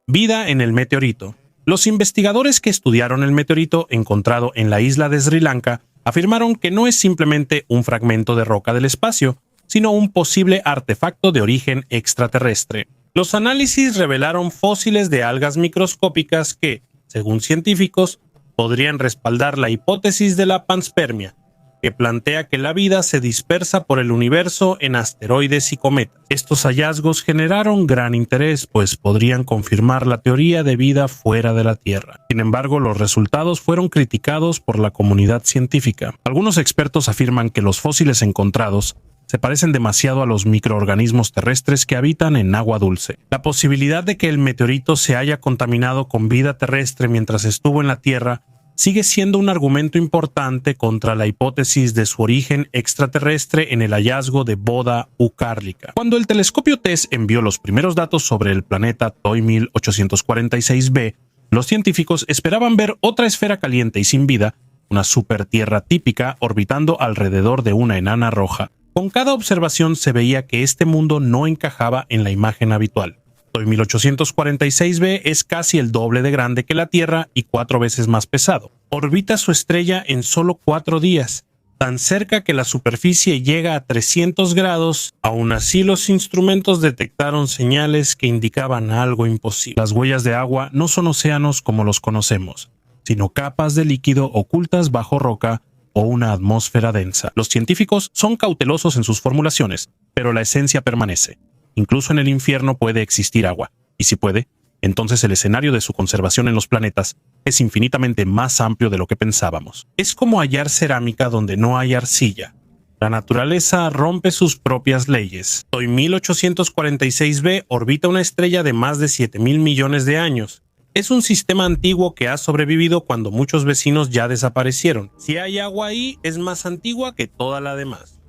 Vida en el meteorito. Los investigadores que estudiaron el meteorito encontrado en la isla de Sri Lanka afirmaron que no es simplemente un fragmento de roca del espacio, sino un posible artefacto de origen extraterrestre. Los análisis revelaron fósiles de algas microscópicas que, según científicos, podrían respaldar la hipótesis de la panspermia, que plantea que la vida se dispersa por el universo en asteroides y cometas. Estos hallazgos generaron gran interés, pues podrían confirmar la teoría de vida fuera de la Tierra. Sin embargo, los resultados fueron criticados por la comunidad científica. Algunos expertos afirman que los fósiles encontrados se parecen demasiado a los microorganismos terrestres que habitan en agua dulce. La posibilidad de que el meteorito se haya contaminado con vida terrestre mientras estuvo en la Tierra sigue siendo un argumento importante contra la hipótesis de su origen extraterrestre en el hallazgo de Boda Ucárlica. Cuando el telescopio TESS envió los primeros datos sobre el planeta TOI 1846b, los científicos esperaban ver otra esfera caliente y sin vida, una supertierra típica orbitando alrededor de una enana roja. Con cada observación se veía que este mundo no encajaba en la imagen habitual. TOI 1846b es casi el doble de grande que la Tierra y 4 veces más pesado. Orbita su estrella en solo 4 días, tan cerca que la superficie llega a 300 grados. Aún así, los instrumentos detectaron señales que indicaban algo imposible. Las huellas de agua no son océanos como los conocemos, sino capas de líquido ocultas bajo roca o una atmósfera densa. Los científicos son cautelosos en sus formulaciones, pero la esencia permanece. Incluso en el infierno puede existir agua, y si puede, entonces el escenario de su conservación en los planetas es infinitamente más amplio de lo que pensábamos. Es como hallar cerámica donde no hay arcilla. La naturaleza rompe sus propias leyes. TOI 1846b orbita una estrella de más de 7.000 millones de años. Es un sistema antiguo que ha sobrevivido cuando muchos vecinos ya desaparecieron. Si hay agua ahí, es más antigua que toda la demás.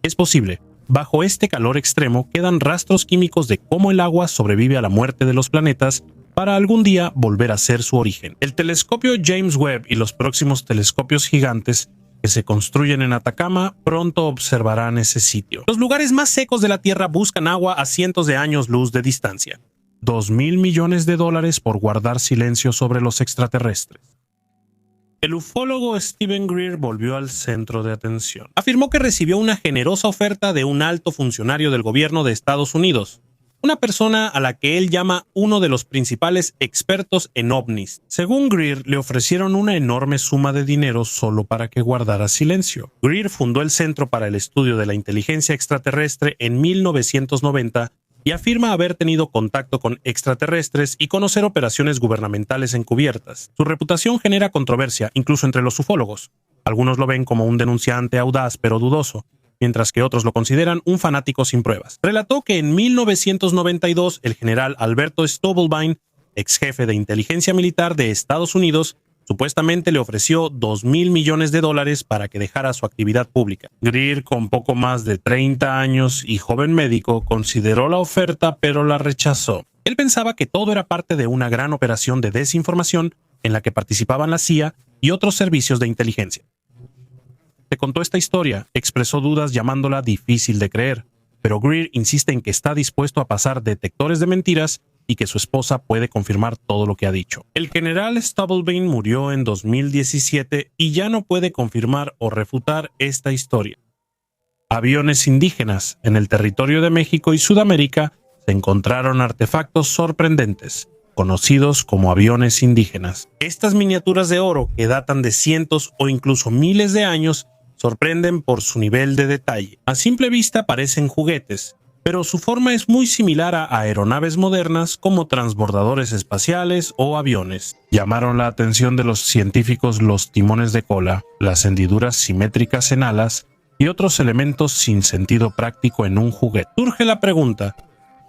Es posible. Bajo este calor extremo quedan rastros químicos de cómo el agua sobrevive a la muerte de los planetas para algún día volver a ser su origen. El telescopio James Webb y los próximos telescopios gigantes que se construyen en Atacama pronto observarán ese sitio. Los lugares más secos de la Tierra buscan agua a cientos de años luz de distancia. $2.000 millones por guardar silencio sobre los extraterrestres. El ufólogo Steven Greer volvió al centro de atención. Afirmó que recibió una generosa oferta de un alto funcionario del gobierno de Estados Unidos, una persona a la que él llama uno de los principales expertos en ovnis. Según Greer, le ofrecieron una enorme suma de dinero solo para que guardara silencio. Greer fundó el Centro para el Estudio de la Inteligencia Extraterrestre en 1990 y afirma haber tenido contacto con extraterrestres y conocer operaciones gubernamentales encubiertas. Su reputación genera controversia, incluso entre los ufólogos. Algunos lo ven como un denunciante audaz pero dudoso, mientras que otros lo consideran un fanático sin pruebas. Relató que en 1992 el general Alberto Stubblebine, ex jefe de inteligencia militar de Estados Unidos, supuestamente le ofreció $2.000 millones para que dejara su actividad pública. Greer, con poco más de 30 años y joven médico, consideró la oferta pero la rechazó. Él pensaba que todo era parte de una gran operación de desinformación en la que participaban la CIA y otros servicios de inteligencia. Se contó esta historia, expresó dudas llamándola difícil de creer, pero Greer insiste en que está dispuesto a pasar detectores de mentiras y que su esposa puede confirmar todo lo que ha dicho. El general Stubblebine murió en 2017 y ya no puede confirmar o refutar esta historia. Aviones indígenas. En el territorio de México y Sudamérica se encontraron artefactos sorprendentes, conocidos como aviones indígenas. Estas miniaturas de oro, que datan de cientos o incluso miles de años, sorprenden por su nivel de detalle. A simple vista parecen juguetes, pero su forma es muy similar a aeronaves modernas como transbordadores espaciales o aviones. Llamaron la atención de los científicos los timones de cola, las hendiduras simétricas en alas y otros elementos sin sentido práctico en un juguete. Surge la pregunta: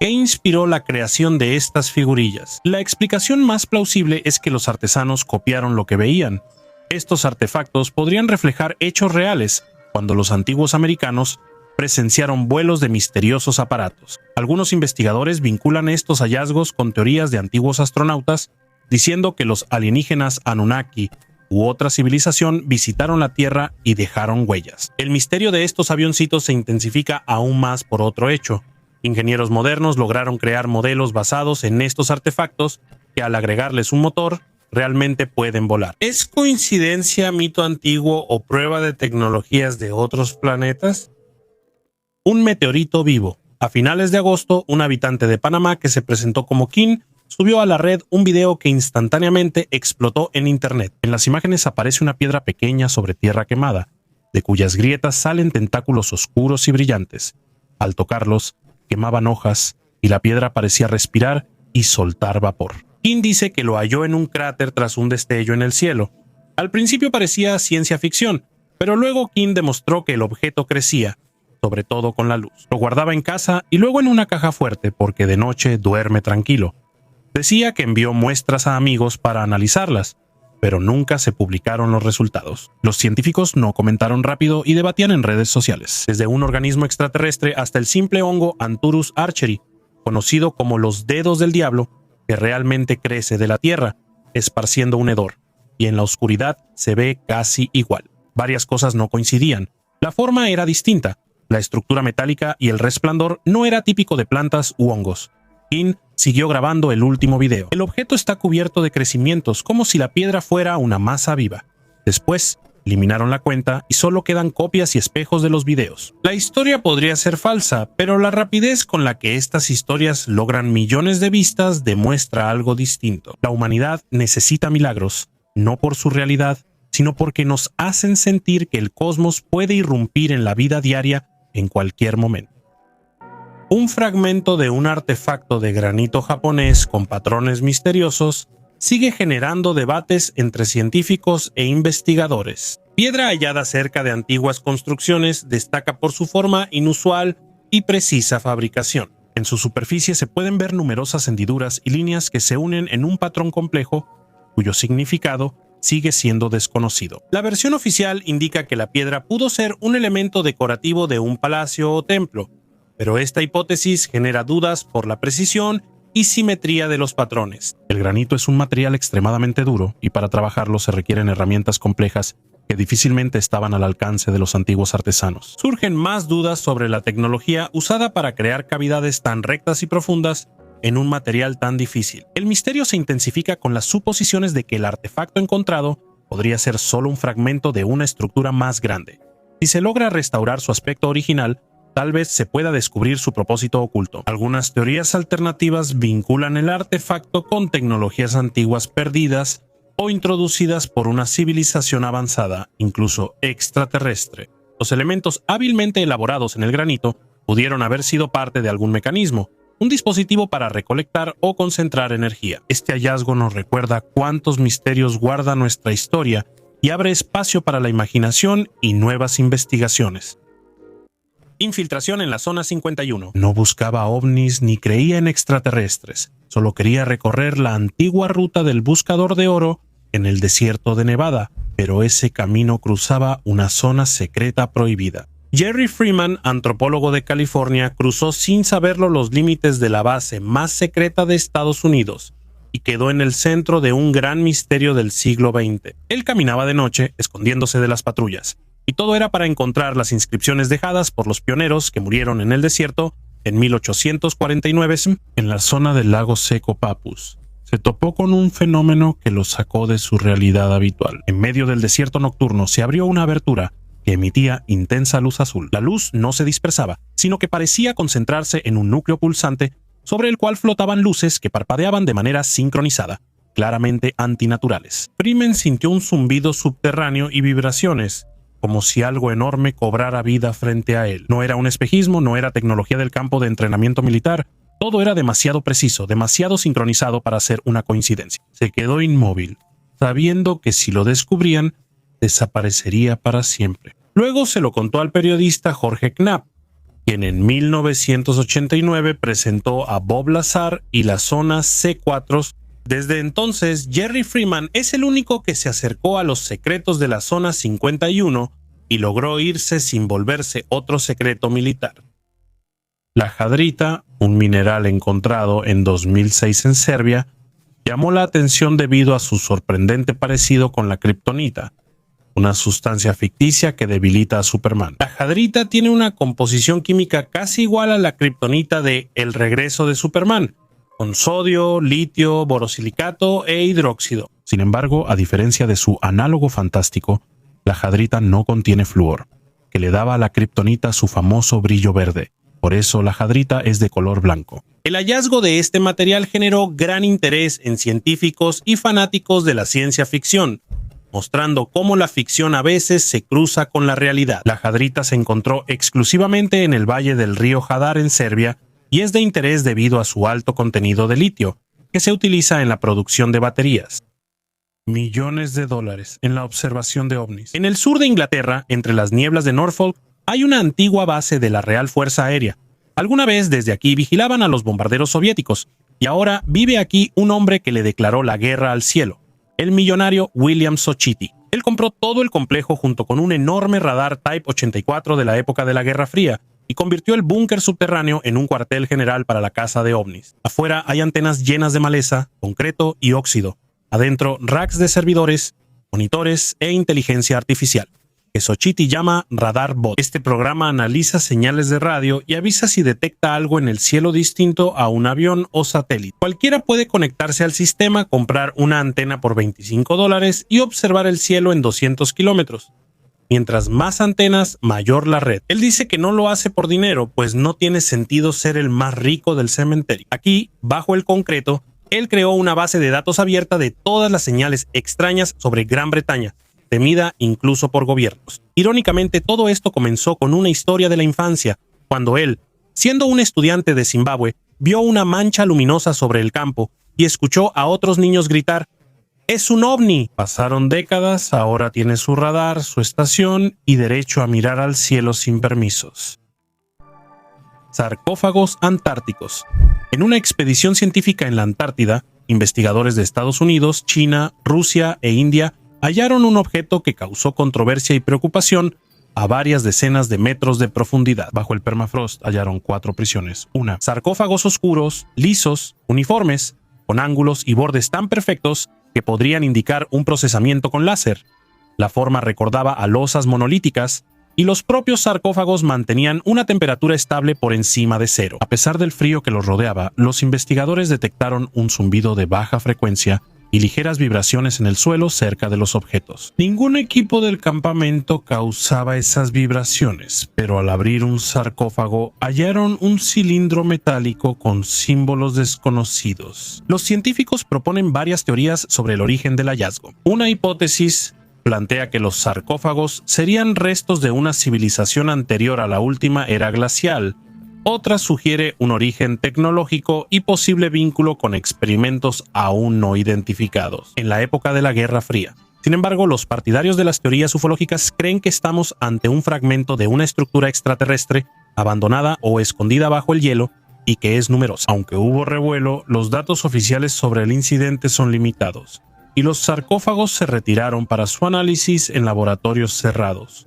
¿qué inspiró la creación de estas figurillas? La explicación más plausible es que los artesanos copiaron lo que veían. Estos artefactos podrían reflejar hechos reales, cuando los antiguos americanos presenciaron vuelos de misteriosos aparatos. Algunos investigadores vinculan estos hallazgos con teorías de antiguos astronautas, diciendo que los alienígenas Anunnaki u otra civilización visitaron la Tierra y dejaron huellas. El misterio de estos avioncitos se intensifica aún más por otro hecho. Ingenieros modernos lograron crear modelos basados en estos artefactos que, al agregarles un motor, realmente pueden volar. ¿Es coincidencia, mito antiguo o prueba de tecnologías de otros planetas? Un meteorito vivo. A finales de agosto, un habitante de Panamá que se presentó como King subió a la red un video que instantáneamente explotó en internet. En las imágenes aparece una piedra pequeña sobre tierra quemada, de cuyas grietas salen tentáculos oscuros y brillantes. Al tocarlos, quemaban hojas y la piedra parecía respirar y soltar vapor. King dice que lo halló en un cráter tras un destello en el cielo. Al principio parecía ciencia ficción, pero luego King demostró que el objeto crecía, sobre todo con la luz. Lo guardaba en casa y luego en una caja fuerte porque de noche duerme tranquilo. Decía que envió muestras a amigos para analizarlas, pero nunca se publicaron los resultados. Los científicos no comentaron rápido y debatían en redes sociales, desde un organismo extraterrestre hasta el simple hongo Anthurus archeri, conocido como los dedos del diablo, que realmente crece de la tierra, esparciendo un hedor, y en la oscuridad se ve casi igual. Varias cosas no coincidían. La forma era distinta, la estructura metálica y el resplandor no era típico de plantas u hongos. King siguió grabando el último video. El objeto está cubierto de crecimientos, como si la piedra fuera una masa viva. Después, eliminaron la cuenta y solo quedan copias y espejos de los videos. La historia podría ser falsa, pero la rapidez con la que estas historias logran millones de vistas demuestra algo distinto. La humanidad necesita milagros, no por su realidad, sino porque nos hacen sentir que el cosmos puede irrumpir en la vida diaria en cualquier momento. Un fragmento de un artefacto de granito japonés con patrones misteriosos sigue generando debates entre científicos e investigadores. Piedra hallada cerca de antiguas construcciones destaca por su forma inusual y precisa fabricación. En su superficie se pueden ver numerosas hendiduras y líneas que se unen en un patrón complejo, cuyo significado sigue siendo desconocido. La versión oficial indica que la piedra pudo ser un elemento decorativo de un palacio o templo, pero esta hipótesis genera dudas por la precisión y simetría de los patrones. El granito es un material extremadamente duro y para trabajarlo se requieren herramientas complejas que difícilmente estaban al alcance de los antiguos artesanos. Surgen más dudas sobre la tecnología usada para crear cavidades tan rectas y profundas en un material tan difícil. El misterio se intensifica con las suposiciones de que el artefacto encontrado podría ser solo un fragmento de una estructura más grande. Si se logra restaurar su aspecto original, tal vez se pueda descubrir su propósito oculto. Algunas teorías alternativas vinculan el artefacto con tecnologías antiguas perdidas o introducidas por una civilización avanzada, incluso extraterrestre. Los elementos hábilmente elaborados en el granito pudieron haber sido parte de algún mecanismo, un dispositivo para recolectar o concentrar energía. Este hallazgo nos recuerda cuántos misterios guarda nuestra historia y abre espacio para la imaginación y nuevas investigaciones. Infiltración en la Zona 51. No buscaba ovnis ni creía en extraterrestres, solo quería recorrer la antigua ruta del buscador de oro en el desierto de Nevada, pero ese camino cruzaba una zona secreta prohibida. Jerry Freeman, antropólogo de California, cruzó sin saberlo los límites de la base más secreta de Estados Unidos y quedó en el centro de un gran misterio del siglo XX. Él caminaba de noche, escondiéndose de las patrullas, y todo era para encontrar las inscripciones dejadas por los pioneros que murieron en el desierto en 1849 en la zona del lago seco Papus. Se topó con un fenómeno que lo sacó de su realidad habitual. En medio del desierto nocturno se abrió una abertura que emitía intensa luz azul. La luz no se dispersaba, sino que parecía concentrarse en un núcleo pulsante sobre el cual flotaban luces que parpadeaban de manera sincronizada, claramente antinaturales. Freeman sintió un zumbido subterráneo y vibraciones, como si algo enorme cobrara vida frente a él. No era un espejismo, no era tecnología del campo de entrenamiento militar. Todo era demasiado preciso, demasiado sincronizado para ser una coincidencia. Se quedó inmóvil, sabiendo que si lo descubrían, desaparecería para siempre. Luego se lo contó al periodista Jorge Knapp, quien en 1989 presentó a Bob Lazar y la Zona C4. Desde entonces, Jerry Freeman es el único que se acercó a los secretos de la Zona 51 y logró irse sin volverse otro secreto militar. La jadrita, un mineral encontrado en 2006 en Serbia, llamó la atención debido a su sorprendente parecido con la kriptonita, una sustancia ficticia que debilita a Superman. La jadrita tiene una composición química casi igual a la kriptonita de El regreso de Superman, con sodio, litio, borosilicato e hidróxido. Sin embargo, a diferencia de su análogo fantástico, la jadrita no contiene flúor, que le daba a la kriptonita su famoso brillo verde. Por eso la jadrita es de color blanco. El hallazgo de este material generó gran interés en científicos y fanáticos de la ciencia ficción, mostrando cómo la ficción a veces se cruza con la realidad. La jadrita se encontró exclusivamente en el valle del río Jadar en Serbia y es de interés debido a su alto contenido de litio, que se utiliza en la producción de baterías. Millones de dólares en la observación de ovnis. En el sur de Inglaterra, entre las nieblas de Norfolk, hay una antigua base de la Real Fuerza Aérea. Alguna vez desde aquí vigilaban a los bombarderos soviéticos, y ahora vive aquí un hombre que le declaró la guerra al cielo, el millonario William Sochiti. Él compró todo el complejo junto con un enorme radar Type 84 de la época de la Guerra Fría y convirtió el búnker subterráneo en un cuartel general para la caza de ovnis. Afuera hay antenas llenas de maleza, concreto y óxido. Adentro, racks de servidores, monitores e inteligencia artificial, que Sochiti llama Radar Bot. Este programa analiza señales de radio y avisa si detecta algo en el cielo distinto a un avión o satélite. Cualquiera puede conectarse al sistema, comprar una antena por $25 y observar el cielo en 200 kilómetros. Mientras más antenas, mayor la red. Él dice que no lo hace por dinero, pues no tiene sentido ser el más rico del cementerio. Aquí, bajo el concreto, él creó una base de datos abierta de todas las señales extrañas sobre Gran Bretaña, temida incluso por gobiernos. Irónicamente, todo esto comenzó con una historia de la infancia, cuando él, siendo un estudiante de Zimbabue, vio una mancha luminosa sobre el campo y escuchó a otros niños gritar: ¡es un ovni! Pasaron décadas, ahora tiene su radar, su estación y derecho a mirar al cielo sin permisos. Sarcófagos antárticos. En una expedición científica en la Antártida, investigadores de Estados Unidos, China, Rusia e India hallaron un objeto que causó controversia y preocupación a varias decenas de metros de profundidad. Bajo el permafrost hallaron 4 prisiones. Una, sarcófagos oscuros, lisos, uniformes, con ángulos y bordes tan perfectos que podrían indicar un procesamiento con láser. La forma recordaba a losas monolíticas, y los propios sarcófagos mantenían una temperatura estable por encima de cero. A pesar del frío que los rodeaba, los investigadores detectaron un zumbido de baja frecuencia y ligeras vibraciones en el suelo cerca de los objetos. Ningún equipo del campamento causaba esas vibraciones, pero al abrir un sarcófago hallaron un cilindro metálico con símbolos desconocidos. Los científicos proponen varias teorías sobre el origen del hallazgo. Una hipótesis plantea que los sarcófagos serían restos de una civilización anterior a la última era glacial. Otra sugiere un origen tecnológico y posible vínculo con experimentos aún no identificados en la época de la Guerra Fría. Sin embargo, los partidarios de las teorías ufológicas creen que estamos ante un fragmento de una estructura extraterrestre abandonada o escondida bajo el hielo y que es numerosa. Aunque hubo revuelo, los datos oficiales sobre el incidente son limitados, y los sarcófagos se retiraron para su análisis en laboratorios cerrados.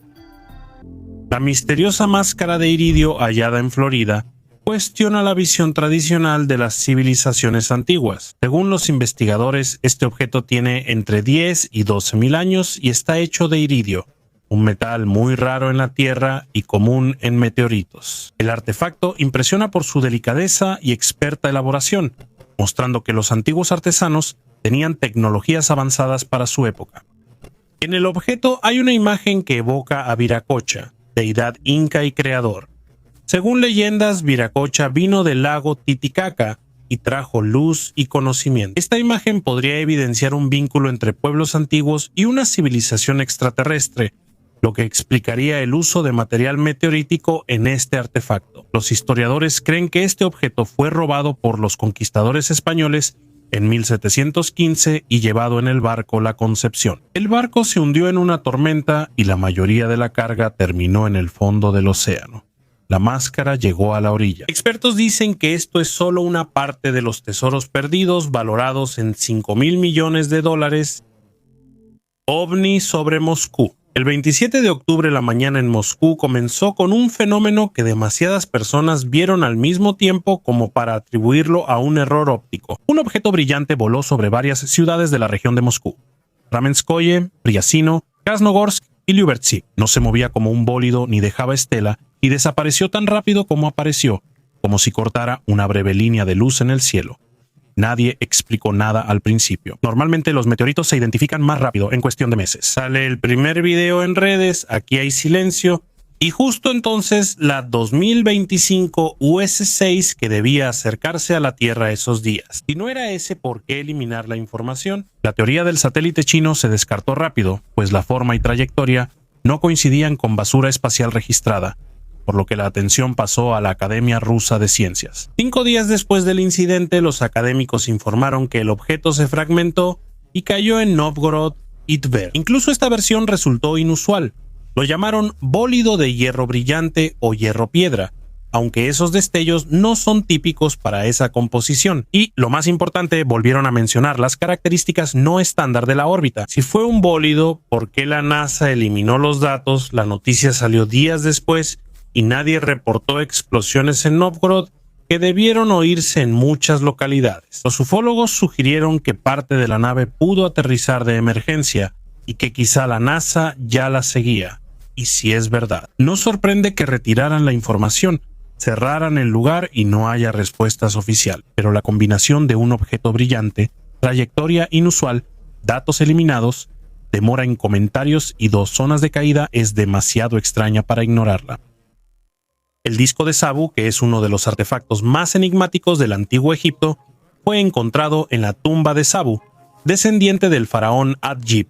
La misteriosa máscara de iridio hallada en Florida cuestiona la visión tradicional de las civilizaciones antiguas. Según los investigadores, este objeto tiene entre 10 y 12.000 años y está hecho de iridio, un metal muy raro en la Tierra y común en meteoritos. El artefacto impresiona por su delicadeza y experta elaboración, mostrando que los antiguos artesanos tenían tecnologías avanzadas para su época. En el objeto hay una imagen que evoca a Viracocha, deidad inca y creador. Según leyendas, Viracocha vino del lago Titicaca y trajo luz y conocimiento. Esta imagen podría evidenciar un vínculo entre pueblos antiguos y una civilización extraterrestre, lo que explicaría el uso de material meteorítico en este artefacto. Los historiadores creen que este objeto fue robado por los conquistadores españoles en 1715 y llevado en el barco La Concepción. El barco se hundió en una tormenta y la mayoría de la carga terminó en el fondo del océano. La máscara llegó a la orilla. Expertos dicen que esto es solo una parte de los tesoros perdidos valorados en $5.000 millones. OVNI sobre Moscú. El 27 de octubre la mañana en Moscú comenzó con un fenómeno que demasiadas personas vieron al mismo tiempo como para atribuirlo a un error óptico. Un objeto brillante voló sobre varias ciudades de la región de Moscú: Ramenskoye, Priasino, Krasnogorsk y Lyubertsy. No se movía como un bólido ni dejaba estela y desapareció tan rápido como apareció, como si cortara una breve línea de luz en el cielo. Nadie explicó nada al principio. Normalmente los meteoritos se identifican más rápido, en cuestión de meses. Sale el primer video en redes, aquí hay silencio, Y justo entonces la 2025 US-6 que debía acercarse a la Tierra esos días. Si no era ese, ¿por qué eliminar la información? La teoría del satélite chino se descartó rápido, pues la forma y trayectoria no coincidían con basura espacial registrada, por lo que la atención pasó a la Academia Rusa de Ciencias. 5 días después del incidente, los académicos informaron que el objeto se fragmentó y cayó en Novgorod y Tver. Incluso esta versión resultó inusual. Lo llamaron bólido de hierro brillante o hierro piedra, aunque esos destellos no son típicos para esa composición. Y, lo más importante, volvieron a mencionar las características no estándar de la órbita. Si fue un bólido, ¿por qué la NASA eliminó los datos? La noticia salió días después y nadie reportó explosiones en Novgorod que debieron oírse en muchas localidades. Los ufólogos sugirieron que parte de la nave pudo aterrizar de emergencia y que quizá la NASA ya la seguía. Y si es verdad, no sorprende que retiraran la información, cerraran el lugar y no haya respuestas oficiales. Pero la combinación de un objeto brillante, trayectoria inusual, datos eliminados, demora en comentarios y 2 zonas de caída es demasiado extraña para ignorarla. El disco de Sabu, que es uno de los artefactos más enigmáticos del antiguo Egipto, fue encontrado en la tumba de Sabu, descendiente del faraón Adjib.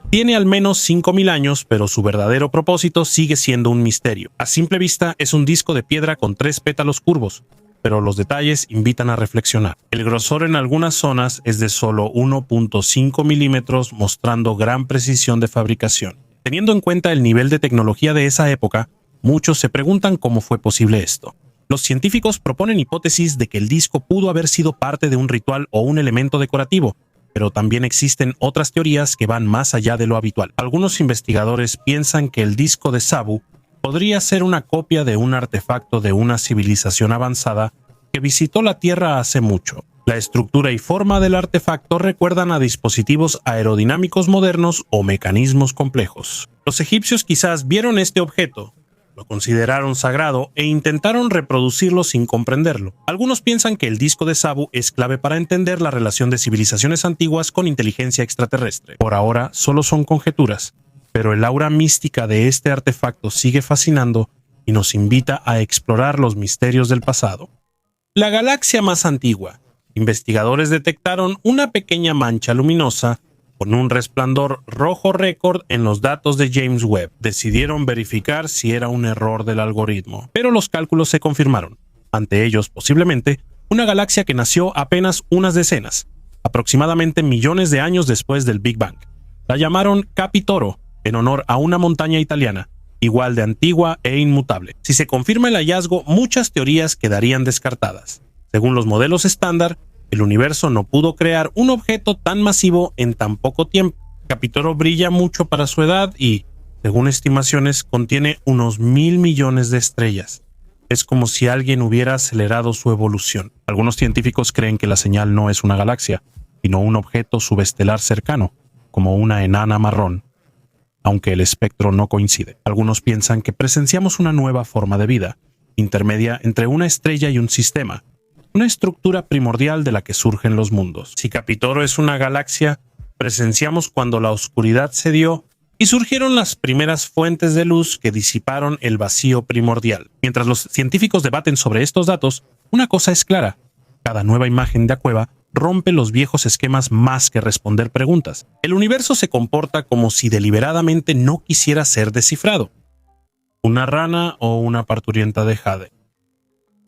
Tiene al menos 5000 años, pero su verdadero propósito sigue siendo un misterio. A simple vista es un disco de piedra con 3 pétalos curvos, pero los detalles invitan a reflexionar. El grosor en algunas zonas es de solo 1.5 milímetros, mostrando gran precisión de fabricación. Teniendo en cuenta el nivel de tecnología de esa época, muchos se preguntan cómo fue posible esto. Los científicos proponen hipótesis de que el disco pudo haber sido parte de un ritual o un elemento decorativo, pero también existen otras teorías que van más allá de lo habitual. Algunos investigadores piensan que el disco de Sabu podría ser una copia de un artefacto de una civilización avanzada que visitó la Tierra hace mucho. La estructura y forma del artefacto recuerdan a dispositivos aerodinámicos modernos o mecanismos complejos. Los egipcios quizás vieron este objeto, lo consideraron sagrado e intentaron reproducirlo sin comprenderlo. Algunos piensan que el disco de Sabu es clave para entender la relación de civilizaciones antiguas con inteligencia extraterrestre. Por ahora solo son conjeturas, pero el aura mística de este artefacto sigue fascinando y nos invita a explorar los misterios del pasado. La galaxia más antigua. Investigadores detectaron una pequeña mancha luminosa con un resplandor rojo récord en los datos de James Webb. Decidieron verificar si era un error del algoritmo, pero los cálculos se confirmaron. Ante ellos, posiblemente, una galaxia que nació apenas unas decenas, aproximadamente millones de años después del Big Bang. La llamaron Capitoro, en honor a una montaña italiana, igual de antigua e inmutable. Si se confirma el hallazgo, muchas teorías quedarían descartadas. Según los modelos estándar, el universo no pudo crear un objeto tan masivo en tan poco tiempo. Capitoro brilla mucho para su edad y, según estimaciones, contiene unos 1000 millones de estrellas. Es como si alguien hubiera acelerado su evolución. Algunos científicos creen que la señal no es una galaxia, sino un objeto subestelar cercano, como una enana marrón, aunque el espectro no coincide. Algunos piensan que presenciamos una nueva forma de vida, intermedia entre una estrella y un sistema, una estructura primordial de la que surgen los mundos. Si Capitoro es una galaxia, presenciamos cuando la oscuridad cedió y surgieron las primeras fuentes de luz que disiparon el vacío primordial. Mientras los científicos debaten sobre estos datos, una cosa es clara: cada nueva imagen de la cueva rompe los viejos esquemas más que responder preguntas. El universo se comporta como si deliberadamente no quisiera ser descifrado. ¿Una rana o una parturienta de jade?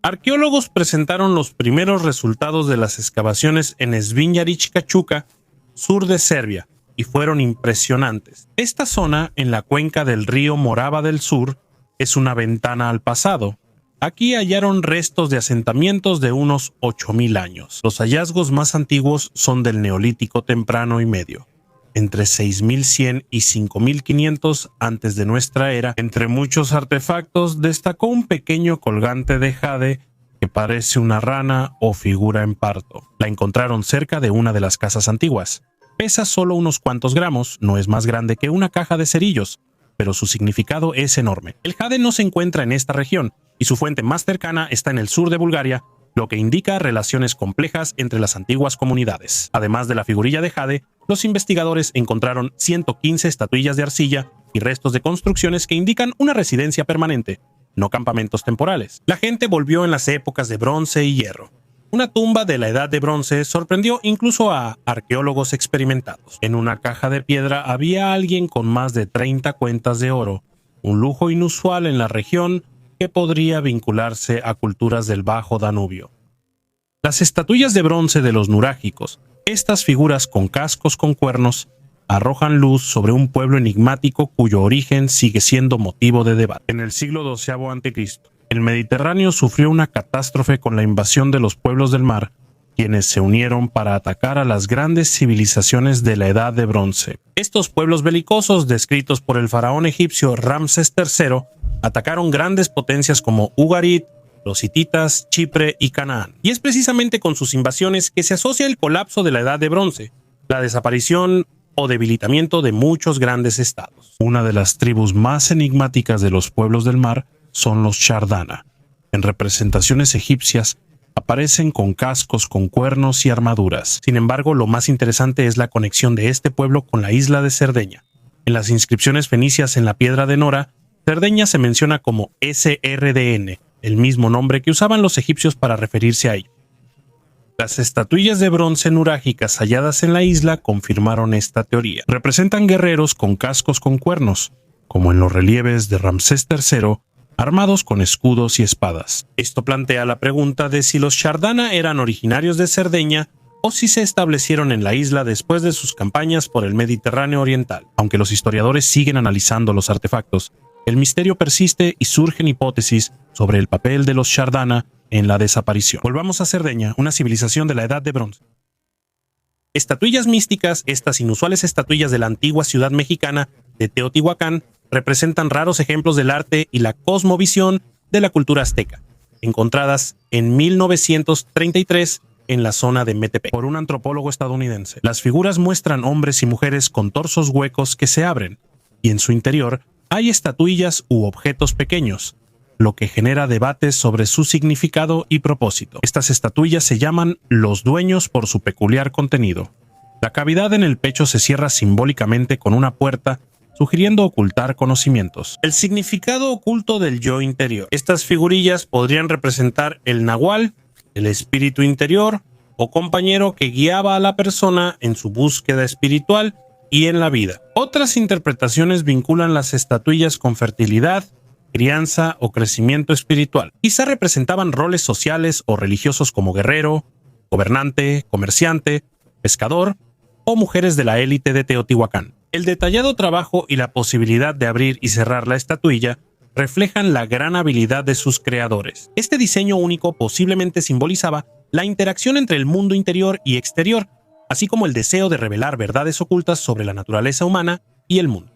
Arqueólogos presentaron los primeros resultados de las excavaciones en Svinjarić Kačuka, sur de Serbia, y fueron impresionantes. Esta zona, en la cuenca del río Morava del Sur, es una ventana al pasado. Aquí hallaron restos de asentamientos de unos 8000 años. Los hallazgos más antiguos son del Neolítico temprano y medio, entre 6100 y 5500 antes de nuestra era. Entre muchos artefactos destacó un pequeño colgante de jade que parece una rana o figura en parto. La encontraron cerca de una de las casas antiguas. Pesa solo unos cuantos gramos, no es más grande que una caja de cerillos, pero su significado es enorme. El jade no se encuentra en esta región y su fuente más cercana está en el sur de Bulgaria, lo que indica relaciones complejas entre las antiguas comunidades. Además de la figurilla de jade, los investigadores encontraron 115 estatuillas de arcilla y restos de construcciones que indican una residencia permanente, no campamentos temporales. La gente volvió en las épocas de bronce y hierro. Una tumba de la edad de bronce sorprendió incluso a arqueólogos experimentados. En una caja de piedra había alguien con más de 30 cuentas de oro, un lujo inusual en la región que podría vincularse a culturas del Bajo Danubio. Las estatuillas de bronce de los nurágicos, estas figuras con cascos con cuernos, arrojan luz sobre un pueblo enigmático cuyo origen sigue siendo motivo de debate. En el siglo XII a.C., el Mediterráneo sufrió una catástrofe con la invasión de los pueblos del mar, quienes se unieron para atacar a las grandes civilizaciones de la Edad de Bronce. Estos pueblos belicosos, descritos por el faraón egipcio Ramsés III, atacaron grandes potencias como Ugarit, los hititas, Chipre y Canaán. Y es precisamente con sus invasiones que se asocia el colapso de la Edad de Bronce, la desaparición o debilitamiento de muchos grandes estados. Una de las tribus más enigmáticas de los pueblos del mar son los Shardana. En representaciones egipcias aparecen con cascos con cuernos y armaduras. Sin embargo, lo más interesante es la conexión de este pueblo con la isla de Cerdeña. En las inscripciones fenicias en la piedra de Nora, Cerdeña se menciona como SRDN, el mismo nombre que usaban los egipcios para referirse a ello. Las estatuillas de bronce nurágicas halladas en la isla confirmaron esta teoría. Representan guerreros con cascos con cuernos, como en los relieves de Ramsés III, armados con escudos y espadas. Esto plantea la pregunta de si los Shardana eran originarios de Cerdeña o si se establecieron en la isla después de sus campañas por el Mediterráneo oriental. Aunque los historiadores siguen analizando los artefactos, el misterio persiste y surgen hipótesis sobre el papel de los Shardana en la desaparición. Volvamos a Cerdeña, una civilización de la Edad de Bronce. Estatuillas místicas, estas inusuales estatuillas de la antigua ciudad mexicana de Teotihuacán, representan raros ejemplos del arte y la cosmovisión de la cultura azteca, encontradas en 1933 en la zona de Metepec por un antropólogo estadounidense. Las figuras muestran hombres y mujeres con torsos huecos que se abren, y en su interior hay estatuillas u objetos pequeños, lo que genera debates sobre su significado y propósito. Estas estatuillas se llaman los dueños por su peculiar contenido. La cavidad en el pecho se cierra simbólicamente con una puerta, sugiriendo ocultar conocimientos. El significado oculto del yo interior. Estas figurillas podrían representar el nahual, el espíritu interior o compañero que guiaba a la persona en su búsqueda espiritual y en la vida. Otras interpretaciones vinculan las estatuillas con fertilidad, crianza o crecimiento espiritual. Quizá representaban roles sociales o religiosos como guerrero, gobernante, comerciante, pescador o mujeres de la élite de Teotihuacán. El detallado trabajo y la posibilidad de abrir y cerrar la estatuilla reflejan la gran habilidad de sus creadores. Este diseño único posiblemente simbolizaba la interacción entre el mundo interior y exterior, así como el deseo de revelar verdades ocultas sobre la naturaleza humana y el mundo.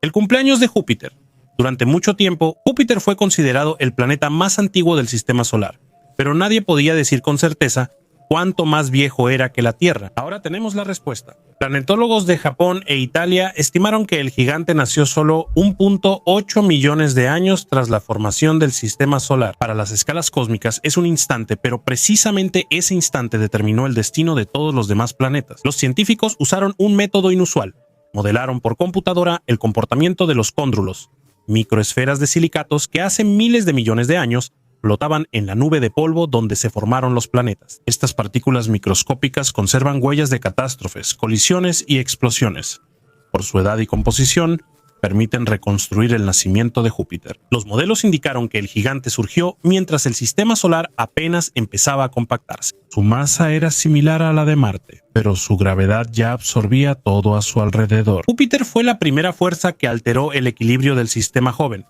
El cumpleaños de Júpiter. Durante mucho tiempo, Júpiter fue considerado el planeta más antiguo del sistema solar, pero nadie podía decir con certeza cuánto más viejo era que la Tierra. Ahora tenemos la respuesta. Planetólogos de Japón e Italia estimaron que el gigante nació solo 1.8 millones de años tras la formación del sistema solar. Para las escalas cósmicas es un instante, pero precisamente ese instante determinó el destino de todos los demás planetas. Los científicos usaron un método inusual. Modelaron por computadora el comportamiento de los cóndrulos, microesferas de silicatos que hace miles de millones de años flotaban en la nube de polvo donde se formaron los planetas. Estas partículas microscópicas conservan huellas de catástrofes, colisiones y explosiones. Por su edad y composición, permiten reconstruir el nacimiento de Júpiter. Los modelos indicaron que el gigante surgió mientras el sistema solar apenas empezaba a compactarse. Su masa era similar a la de Marte, pero su gravedad ya absorbía todo a su alrededor. Júpiter fue la primera fuerza que alteró el equilibrio del sistema joven.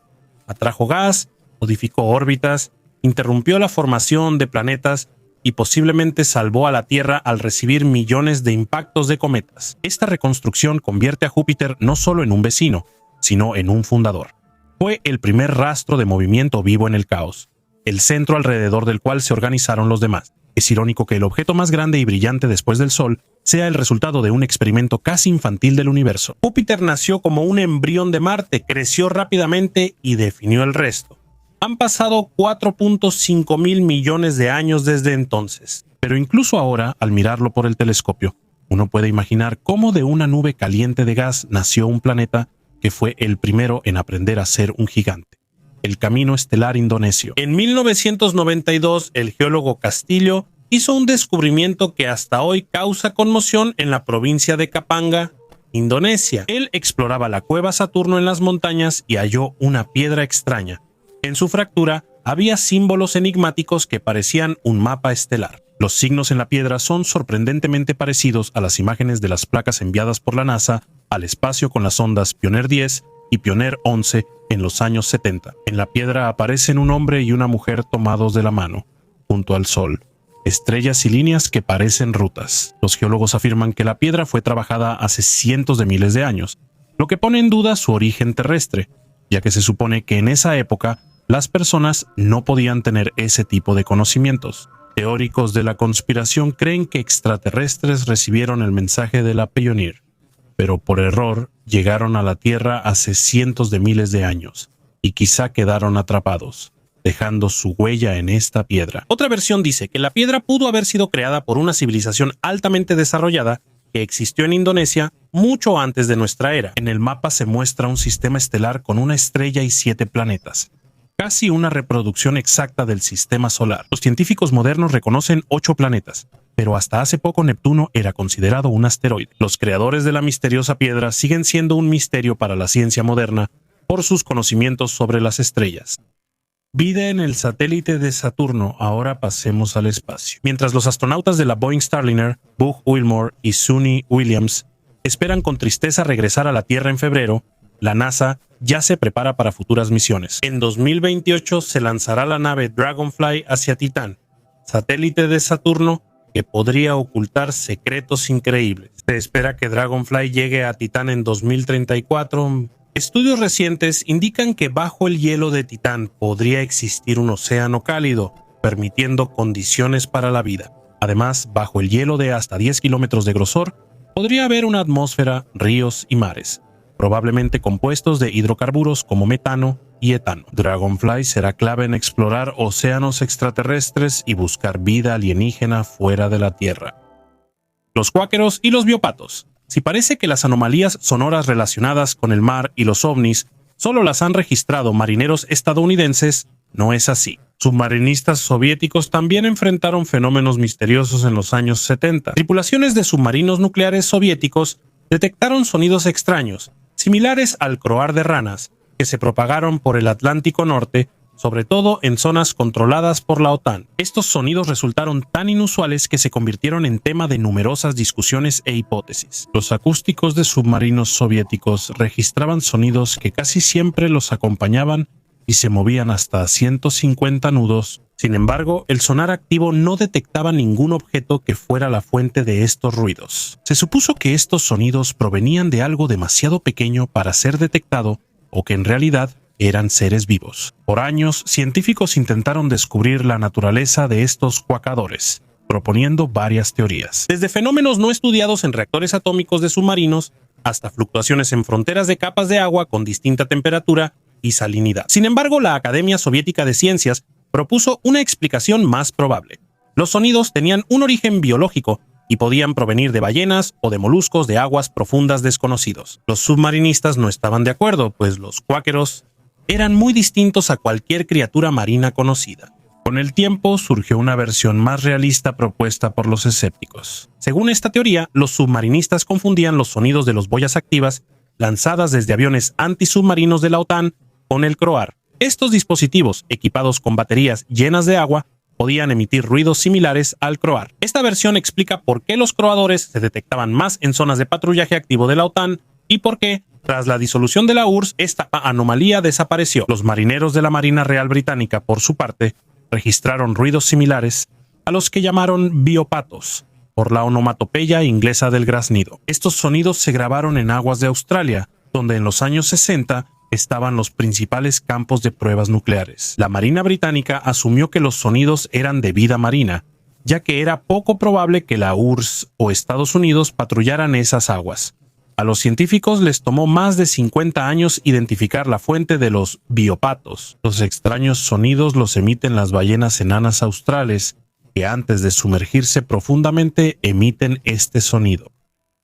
Atrajo gas, modificó órbitas, interrumpió la formación de planetas y posiblemente salvó a la Tierra al recibir millones de impactos de cometas. Esta reconstrucción convierte a Júpiter no solo en un vecino, sino en un fundador. Fue el primer rastro de movimiento vivo en el caos, el centro alrededor del cual se organizaron los demás. Es irónico que el objeto más grande y brillante después del Sol sea el resultado de un experimento casi infantil del universo. Júpiter nació como un embrión de Marte, creció rápidamente y definió el resto. Han pasado 4.5 mil millones de años desde entonces. Pero incluso ahora, al mirarlo por el telescopio, uno puede imaginar cómo de una nube caliente de gas nació un planeta que fue el primero en aprender a ser un gigante: el camino estelar indonesio. En 1992, el geólogo Castillo hizo un descubrimiento que hasta hoy causa conmoción en la provincia de Kapanga, Indonesia. Él exploraba la cueva Saturno en las montañas y halló una piedra extraña. En su fractura había símbolos enigmáticos que parecían un mapa estelar. Los signos en la piedra son sorprendentemente parecidos a las imágenes de las placas enviadas por la NASA al espacio con las sondas Pioneer 10 y Pioneer 11 en los años 70. En la piedra aparecen un hombre y una mujer tomados de la mano, junto al Sol. Estrellas y líneas que parecen rutas. Los geólogos afirman que la piedra fue trabajada hace cientos de miles de años, lo que pone en duda su origen terrestre, ya que se supone que en esa época las personas no podían tener ese tipo de conocimientos. Teóricos de la conspiración creen que extraterrestres recibieron el mensaje de la Pioneer, pero por error llegaron a la Tierra hace cientos de miles de años y quizá quedaron atrapados, dejando su huella en esta piedra. Otra versión dice que la piedra pudo haber sido creada por una civilización altamente desarrollada que existió en Indonesia mucho antes de nuestra era. En el mapa se muestra un sistema estelar con una estrella y 7 planetas, casi una reproducción exacta del sistema solar. Los científicos modernos reconocen 8 planetas, pero hasta hace poco Neptuno era considerado un asteroide. Los creadores de la misteriosa piedra siguen siendo un misterio para la ciencia moderna por sus conocimientos sobre las estrellas. Vida en el satélite de Saturno. Ahora pasemos al espacio. Mientras los astronautas de la Boeing Starliner, Buzz Wilmore y Suni Williams, esperan con tristeza regresar a la Tierra en febrero, la NASA ya se prepara para futuras misiones. En 2028 se lanzará la nave Dragonfly hacia Titán, satélite de Saturno que podría ocultar secretos increíbles. Se espera que Dragonfly llegue a Titán en 2034. Estudios recientes indican que bajo el hielo de Titán podría existir un océano cálido, permitiendo condiciones para la vida. Además, bajo el hielo de hasta 10 kilómetros de grosor, podría haber una atmósfera, ríos y mares, probablemente compuestos de hidrocarburos como metano y etano. Dragonfly será clave en explorar océanos extraterrestres y buscar vida alienígena fuera de la Tierra. Los cuáqueros y los biopatos. Si parece que las anomalías sonoras relacionadas con el mar y los ovnis solo las han registrado marineros estadounidenses, no es así. Submarinistas soviéticos también enfrentaron fenómenos misteriosos en los años 70. Tripulaciones de submarinos nucleares soviéticos detectaron sonidos extraños, similares al croar de ranas, que se propagaron por el Atlántico Norte, sobre todo en zonas controladas por la OTAN. Estos sonidos resultaron tan inusuales que se convirtieron en tema de numerosas discusiones e hipótesis. Los acústicos de submarinos soviéticos registraban sonidos que casi siempre los acompañaban y se movían hasta 150 nudos. Sin embargo, el sonar activo no detectaba ningún objeto que fuera la fuente de estos ruidos. Se supuso que estos sonidos provenían de algo demasiado pequeño para ser detectado o que en realidad eran seres vivos. Por años, científicos intentaron descubrir la naturaleza de estos cuacadores, proponiendo varias teorías. Desde fenómenos no estudiados en reactores atómicos de submarinos hasta fluctuaciones en fronteras de capas de agua con distinta temperatura y salinidad. Sin embargo, la Academia Soviética de Ciencias propuso una explicación más probable. Los sonidos tenían un origen biológico y podían provenir de ballenas o de moluscos de aguas profundas desconocidos. Los submarinistas no estaban de acuerdo, pues los cuáqueros eran muy distintos a cualquier criatura marina conocida. Con el tiempo surgió una versión más realista propuesta por los escépticos. Según esta teoría, los submarinistas confundían los sonidos de los boyas activas lanzadas desde aviones antisubmarinos de la OTAN con el croar. Estos dispositivos, equipados con baterías llenas de agua, podían emitir ruidos similares al croar. Esta versión explica por qué los croadores se detectaban más en zonas de patrullaje activo de la OTAN y por qué, tras la disolución de la URSS, esta anomalía desapareció. Los marineros de la Marina Real Británica, por su parte, registraron ruidos similares a los que llamaron biopatos, por la onomatopeya inglesa del graznido. Estos sonidos se grabaron en aguas de Australia, donde en los años 60 estaban los principales campos de pruebas nucleares. La Marina Británica asumió que los sonidos eran de vida marina, ya que era poco probable que la URSS o Estados Unidos patrullaran esas aguas. A los científicos les tomó más de 50 años identificar la fuente de los biopatos. Los extraños sonidos los emiten las ballenas enanas australes, que antes de sumergirse profundamente emiten este sonido.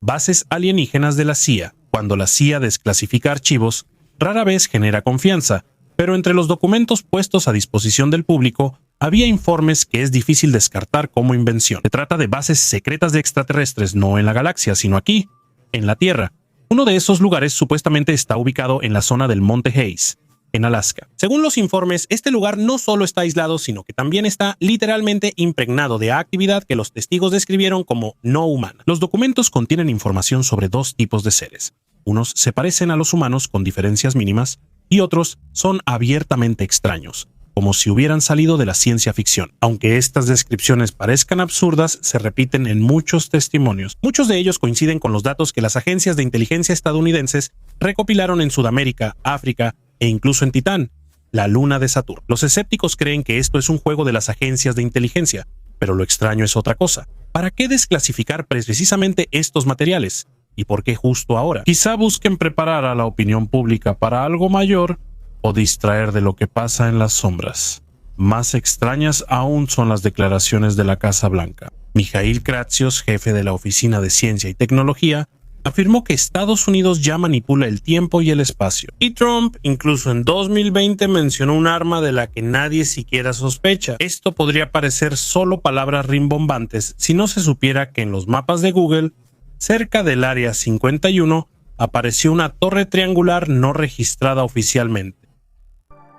Bases alienígenas de la CIA. Cuando la CIA desclasifica archivos, rara vez genera confianza, pero entre los documentos puestos a disposición del público había informes que es difícil descartar como invención. Se trata de bases secretas de extraterrestres, no en la galaxia, sino aquí, en la Tierra. Uno de esos lugares supuestamente está ubicado en la zona del Monte Hayes, en Alaska. Según los informes, este lugar no solo está aislado, sino que también está literalmente impregnado de actividad que los testigos describieron como no humana. Los documentos contienen información sobre dos tipos de seres. Unos se parecen a los humanos con diferencias mínimas y otros son abiertamente extraños, como si hubieran salido de la ciencia ficción. Aunque estas descripciones parezcan absurdas, se repiten en muchos testimonios. Muchos de ellos coinciden con los datos que las agencias de inteligencia estadounidenses recopilaron en Sudamérica, África e incluso en Titán, la luna de Saturno. Los escépticos creen que esto es un juego de las agencias de inteligencia, pero lo extraño es otra cosa. ¿Para qué desclasificar precisamente estos materiales? ¿Y por qué justo ahora? Quizá busquen preparar a la opinión pública para algo mayor o distraer de lo que pasa en las sombras. Más extrañas aún son las declaraciones de la Casa Blanca. Mikhail Kratsios, jefe de la Oficina de Ciencia y Tecnología, afirmó que Estados Unidos ya manipula el tiempo y el espacio. Y Trump, incluso en 2020, mencionó un arma de la que nadie siquiera sospecha. Esto podría parecer solo palabras rimbombantes si no se supiera que en los mapas de Google, cerca del Área 51, apareció una torre triangular no registrada oficialmente.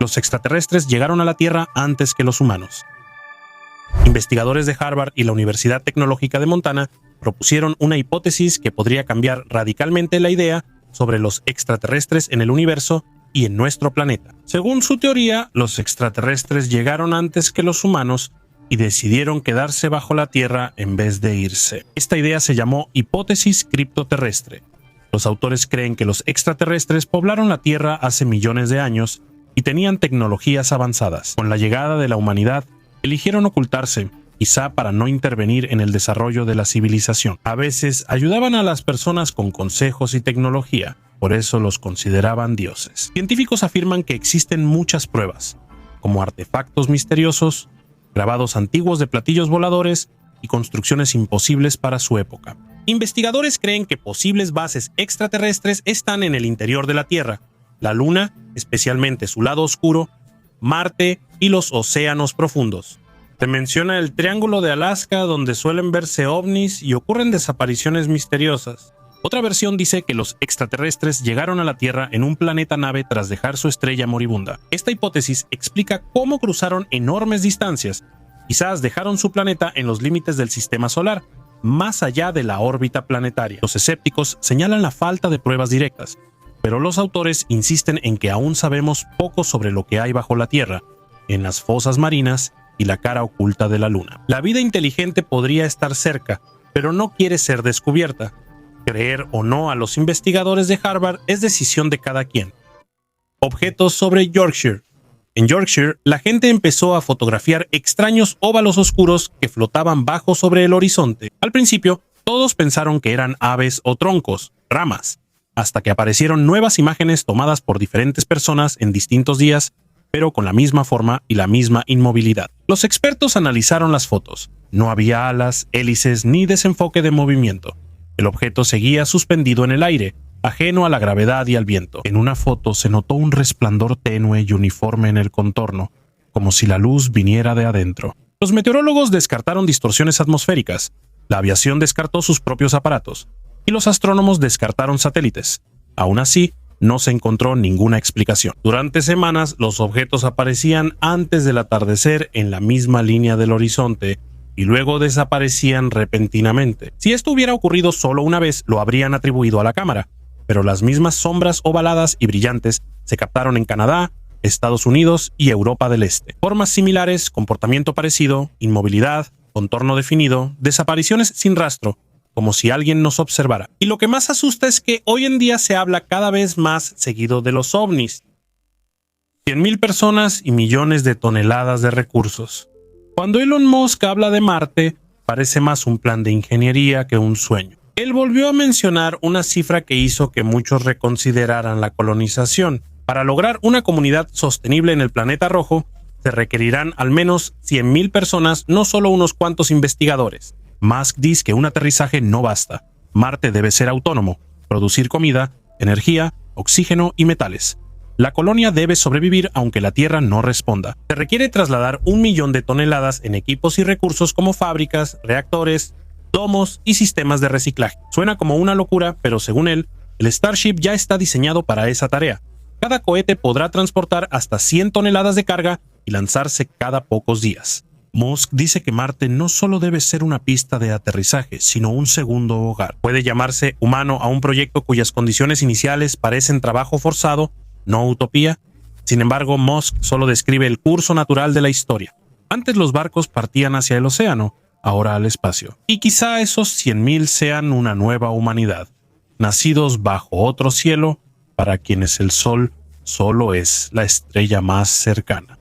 Los extraterrestres llegaron a la Tierra antes que los humanos. Investigadores de Harvard y la Universidad Tecnológica de Montana propusieron una hipótesis que podría cambiar radicalmente la idea sobre los extraterrestres en el universo y en nuestro planeta. Según su teoría, los extraterrestres llegaron antes que los humanos y decidieron quedarse bajo la Tierra en vez de irse. Esta idea se llamó hipótesis criptoterrestre. Los autores creen que los extraterrestres poblaron la Tierra hace millones de años y tenían tecnologías avanzadas. Con la llegada de la humanidad, eligieron ocultarse, quizá para no intervenir en el desarrollo de la civilización. A veces ayudaban a las personas con consejos y tecnología, por eso los consideraban dioses. Científicos afirman que existen muchas pruebas, como artefactos misteriosos, grabados antiguos de platillos voladores y construcciones imposibles para su época. Investigadores creen que posibles bases extraterrestres están en el interior de la Tierra, la Luna, especialmente su lado oscuro, Marte y los océanos profundos. Se menciona el Triángulo de Alaska, donde suelen verse ovnis y ocurren desapariciones misteriosas. Otra versión dice que los extraterrestres llegaron a la Tierra en un planeta nave tras dejar su estrella moribunda. Esta hipótesis explica cómo cruzaron enormes distancias. Quizás dejaron su planeta en los límites del sistema solar, más allá de la órbita planetaria. Los escépticos señalan la falta de pruebas directas, pero los autores insisten en que aún sabemos poco sobre lo que hay bajo la Tierra, en las fosas marinas y la cara oculta de la Luna. La vida inteligente podría estar cerca, pero no quiere ser descubierta. Creer o no a los investigadores de Harvard es decisión de cada quien. Objetos sobre Yorkshire. En Yorkshire, la gente empezó a fotografiar extraños óvalos oscuros que flotaban bajo sobre el horizonte. Al principio, todos pensaron que eran aves o troncos, ramas, hasta que aparecieron nuevas imágenes tomadas por diferentes personas en distintos días, pero con la misma forma y la misma inmovilidad. Los expertos analizaron las fotos. No había alas, hélices ni desenfoque de movimiento. El objeto seguía suspendido en el aire, ajeno a la gravedad y al viento. En una foto se notó un resplandor tenue y uniforme en el contorno, como si la luz viniera de adentro. Los meteorólogos descartaron distorsiones atmosféricas, la aviación descartó sus propios aparatos, y los astrónomos descartaron satélites. Aún así, no se encontró ninguna explicación. Durante semanas, los objetos aparecían antes del atardecer en la misma línea del horizonte y luego desaparecían repentinamente. Si esto hubiera ocurrido solo una vez, lo habrían atribuido a la cámara, pero las mismas sombras ovaladas y brillantes se captaron en Canadá, Estados Unidos y Europa del Este. Formas similares, comportamiento parecido, inmovilidad, contorno definido, desapariciones sin rastro, como si alguien nos observara. Y lo que más asusta es que hoy en día se habla cada vez más seguido de los ovnis. 100,000 personas y millones de toneladas de recursos. Cuando Elon Musk habla de Marte, parece más un plan de ingeniería que un sueño. Él volvió a mencionar una cifra que hizo que muchos reconsideraran la colonización. Para lograr una comunidad sostenible en el planeta rojo, se requerirán al menos 100,000 personas, no solo unos cuantos investigadores. Musk dice que un aterrizaje no basta. Marte debe ser autónomo, producir comida energía, oxígeno y metales. La colonia debe sobrevivir aunque la Tierra no responda. Se requiere trasladar 1 millón de toneladas en equipos y recursos como fábricas, reactores, domos y sistemas de reciclaje. Suena como una locura, pero según él, el Starship ya está diseñado para esa tarea. Cada cohete podrá transportar hasta 100 toneladas de carga y lanzarse cada pocos días. Musk dice que Marte no solo debe ser una pista de aterrizaje, sino un segundo hogar. Puede llamarse humano a un proyecto cuyas condiciones iniciales parecen trabajo forzado, no utopía. Sin embargo, Musk solo describe el curso natural de la historia. Antes los barcos partían hacia el océano, ahora al espacio. Y quizá esos 100.000 sean una nueva humanidad, nacidos bajo otro cielo, para quienes el Sol solo es la estrella más cercana.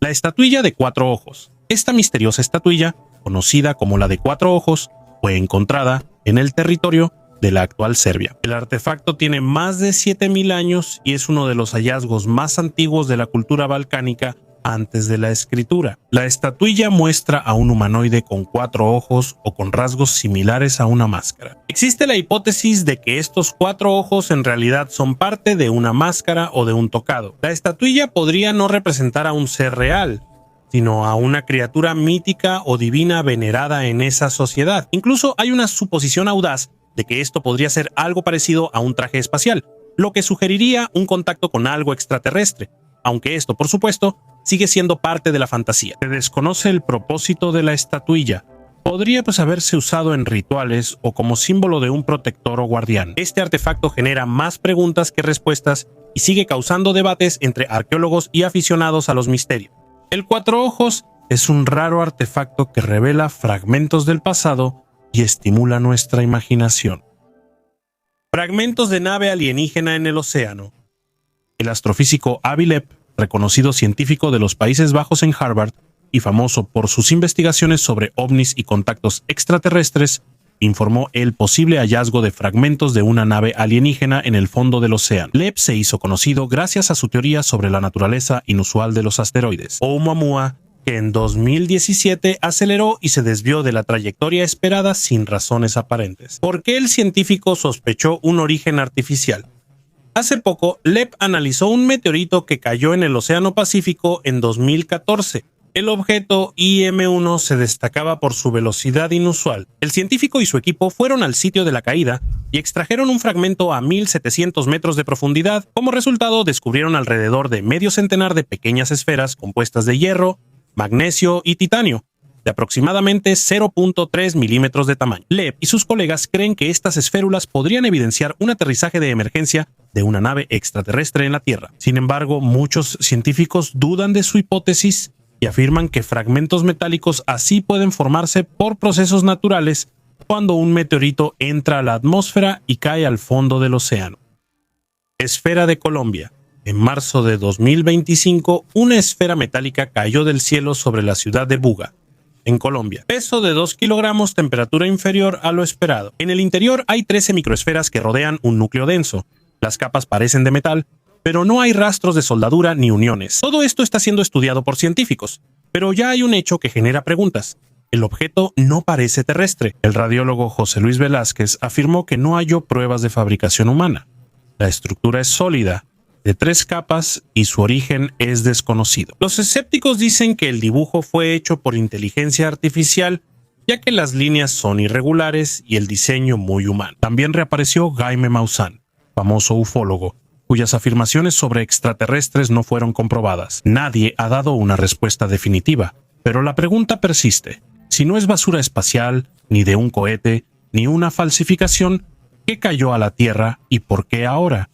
La estatuilla de 4 ojos. Esta misteriosa estatuilla, conocida como la de 4 ojos, fue encontrada en el territorio de la actual Serbia. El artefacto tiene más de 7.000 años y es uno de los hallazgos más antiguos de la cultura balcánica antes de la escritura. La estatuilla muestra a un humanoide con 4 ojos o con rasgos similares a una máscara. Existe la hipótesis de que estos 4 ojos en realidad son parte de una máscara o de un tocado. La estatuilla podría no representar a un ser real, sino a una criatura mítica o divina venerada en esa sociedad. Incluso hay una suposición audaz de que esto podría ser algo parecido a un traje espacial, lo que sugeriría un contacto con algo extraterrestre, aunque esto, por supuesto, sigue siendo parte de la fantasía. Se desconoce el propósito de la estatuilla. Podría haberse usado en rituales o como símbolo de un protector o guardián. Este artefacto genera más preguntas que respuestas y sigue causando debates entre arqueólogos y aficionados a los misterios. El 4 ojos es un raro artefacto que revela fragmentos del pasado y estimula nuestra imaginación. Fragmentos de nave alienígena en el océano. El astrofísico Avi Loeb, reconocido científico de los Países Bajos en Harvard y famoso por sus investigaciones sobre ovnis y contactos extraterrestres, informó el posible hallazgo de fragmentos de una nave alienígena en el fondo del océano. Loeb se hizo conocido gracias a su teoría sobre la naturaleza inusual de los asteroides, Oumuamua, que en 2017 aceleró y se desvió de la trayectoria esperada sin razones aparentes. ¿Por qué el científico sospechó un origen artificial? Hace poco, Loeb analizó un meteorito que cayó en el Océano Pacífico en 2014. El objeto IM-1 se destacaba por su velocidad inusual. El científico y su equipo fueron al sitio de la caída y extrajeron un fragmento a 1.700 metros de profundidad. Como resultado, descubrieron alrededor de medio centenar de pequeñas esferas compuestas de hierro, magnesio y titanio, de aproximadamente 0.3 milímetros de tamaño. Loeb y sus colegas creen que estas esférulas podrían evidenciar un aterrizaje de emergencia de una nave extraterrestre en la Tierra. Sin embargo, muchos científicos dudan de su hipótesis y afirman que fragmentos metálicos así pueden formarse por procesos naturales cuando un meteorito entra a la atmósfera y cae al fondo del océano. Esfera de Colombia. En marzo de 2025, una esfera metálica cayó del cielo sobre la ciudad de Buga, en Colombia. Peso de 2 kilogramos, temperatura inferior a lo esperado. En el interior hay 13 microesferas que rodean un núcleo denso. Las capas parecen de metal, pero no hay rastros de soldadura ni uniones. Todo esto está siendo estudiado por científicos, pero ya hay un hecho que genera preguntas. El objeto no parece terrestre. El radiólogo José Luis Velázquez afirmó que no halló pruebas de fabricación humana. La estructura es sólida, de 3 capas, y su origen es desconocido. Los escépticos dicen que el dibujo fue hecho por inteligencia artificial, ya que las líneas son irregulares y el diseño muy humano. También reapareció Jaime Maussan, famoso ufólogo, cuyas afirmaciones sobre extraterrestres no fueron comprobadas. Nadie ha dado una respuesta definitiva, pero la pregunta persiste. Si no es basura espacial, ni de un cohete, ni una falsificación, ¿qué cayó a la Tierra y por qué ahora?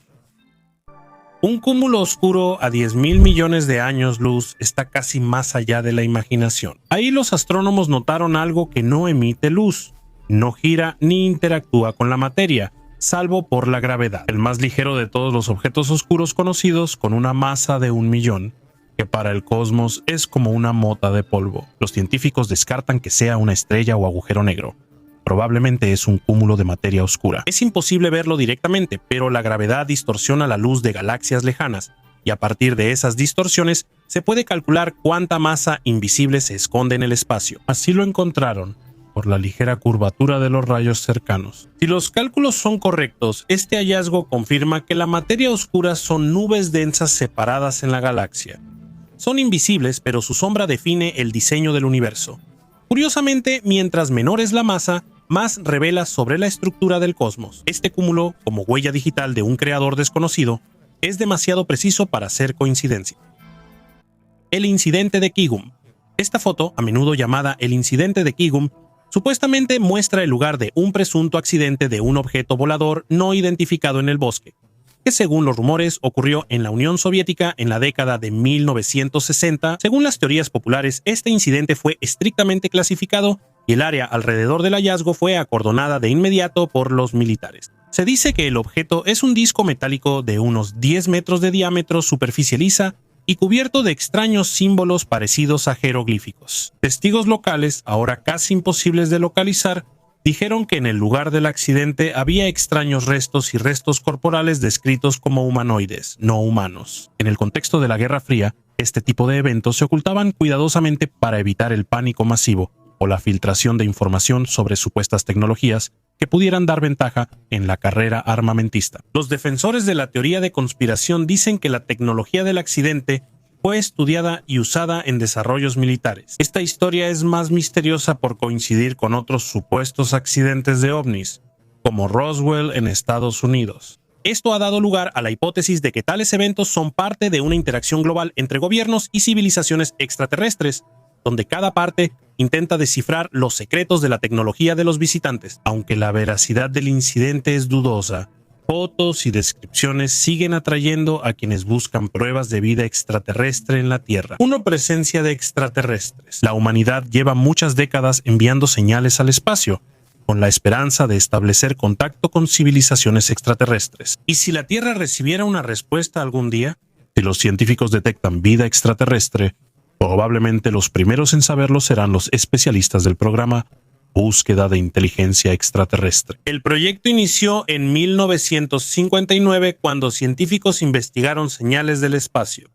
Un cúmulo oscuro a 10.000 millones de años luz está casi más allá de la imaginación. Ahí los astrónomos notaron algo que no emite luz, no gira ni interactúa con la materia, salvo por la gravedad. El más ligero de todos los objetos oscuros conocidos, con una masa de 1 millón, que para el cosmos es como una mota de polvo. Los científicos descartan que sea una estrella o agujero negro. Probablemente es un cúmulo de materia oscura. Es imposible verlo directamente, pero la gravedad distorsiona la luz de galaxias lejanas, y a partir de esas distorsiones se puede calcular cuánta masa invisible se esconde en el espacio. Así lo encontraron, por la ligera curvatura de los rayos cercanos. Si los cálculos son correctos, este hallazgo confirma que la materia oscura son nubes densas separadas en la galaxia. Son invisibles, pero su sombra define el diseño del universo. Curiosamente, mientras menor es la masa, más revela sobre la estructura del cosmos. Este cúmulo, como huella digital de un creador desconocido, es demasiado preciso para ser coincidencia. El incidente de Kigum. Esta foto, a menudo llamada el incidente de Kigum, supuestamente muestra el lugar de un presunto accidente de un objeto volador no identificado en el bosque, que según los rumores ocurrió en la Unión Soviética en la década de 1960. Según las teorías populares, este incidente fue estrictamente clasificado y el área alrededor del hallazgo fue acordonada de inmediato por los militares. Se dice que el objeto es un disco metálico de unos 10 metros de diámetro, superficie lisa y cubierto de extraños símbolos parecidos a jeroglíficos. Testigos locales, ahora casi imposibles de localizar, dijeron que en el lugar del accidente había extraños restos y restos corporales descritos como humanoides, no humanos. En el contexto de la Guerra Fría, este tipo de eventos se ocultaban cuidadosamente para evitar el pánico masivo o la filtración de información sobre supuestas tecnologías que pudieran dar ventaja en la carrera armamentista. Los defensores de la teoría de conspiración dicen que la tecnología del accidente fue estudiada y usada en desarrollos militares. Esta historia es más misteriosa por coincidir con otros supuestos accidentes de ovnis, como Roswell en Estados Unidos. Esto ha dado lugar a la hipótesis de que tales eventos son parte de una interacción global entre gobiernos y civilizaciones extraterrestres, donde cada parte intenta descifrar los secretos de la tecnología de los visitantes. Aunque la veracidad del incidente es dudosa, fotos y descripciones siguen atrayendo a quienes buscan pruebas de vida extraterrestre en la Tierra. Una presencia de extraterrestres. La humanidad lleva muchas décadas enviando señales al espacio, con la esperanza de establecer contacto con civilizaciones extraterrestres. ¿Y si la Tierra recibiera una respuesta algún día? Si los científicos detectan vida extraterrestre, probablemente los primeros en saberlo serán los especialistas del programa Búsqueda de Inteligencia Extraterrestre. El proyecto inició en 1959 cuando científicos investigaron señales del espacio.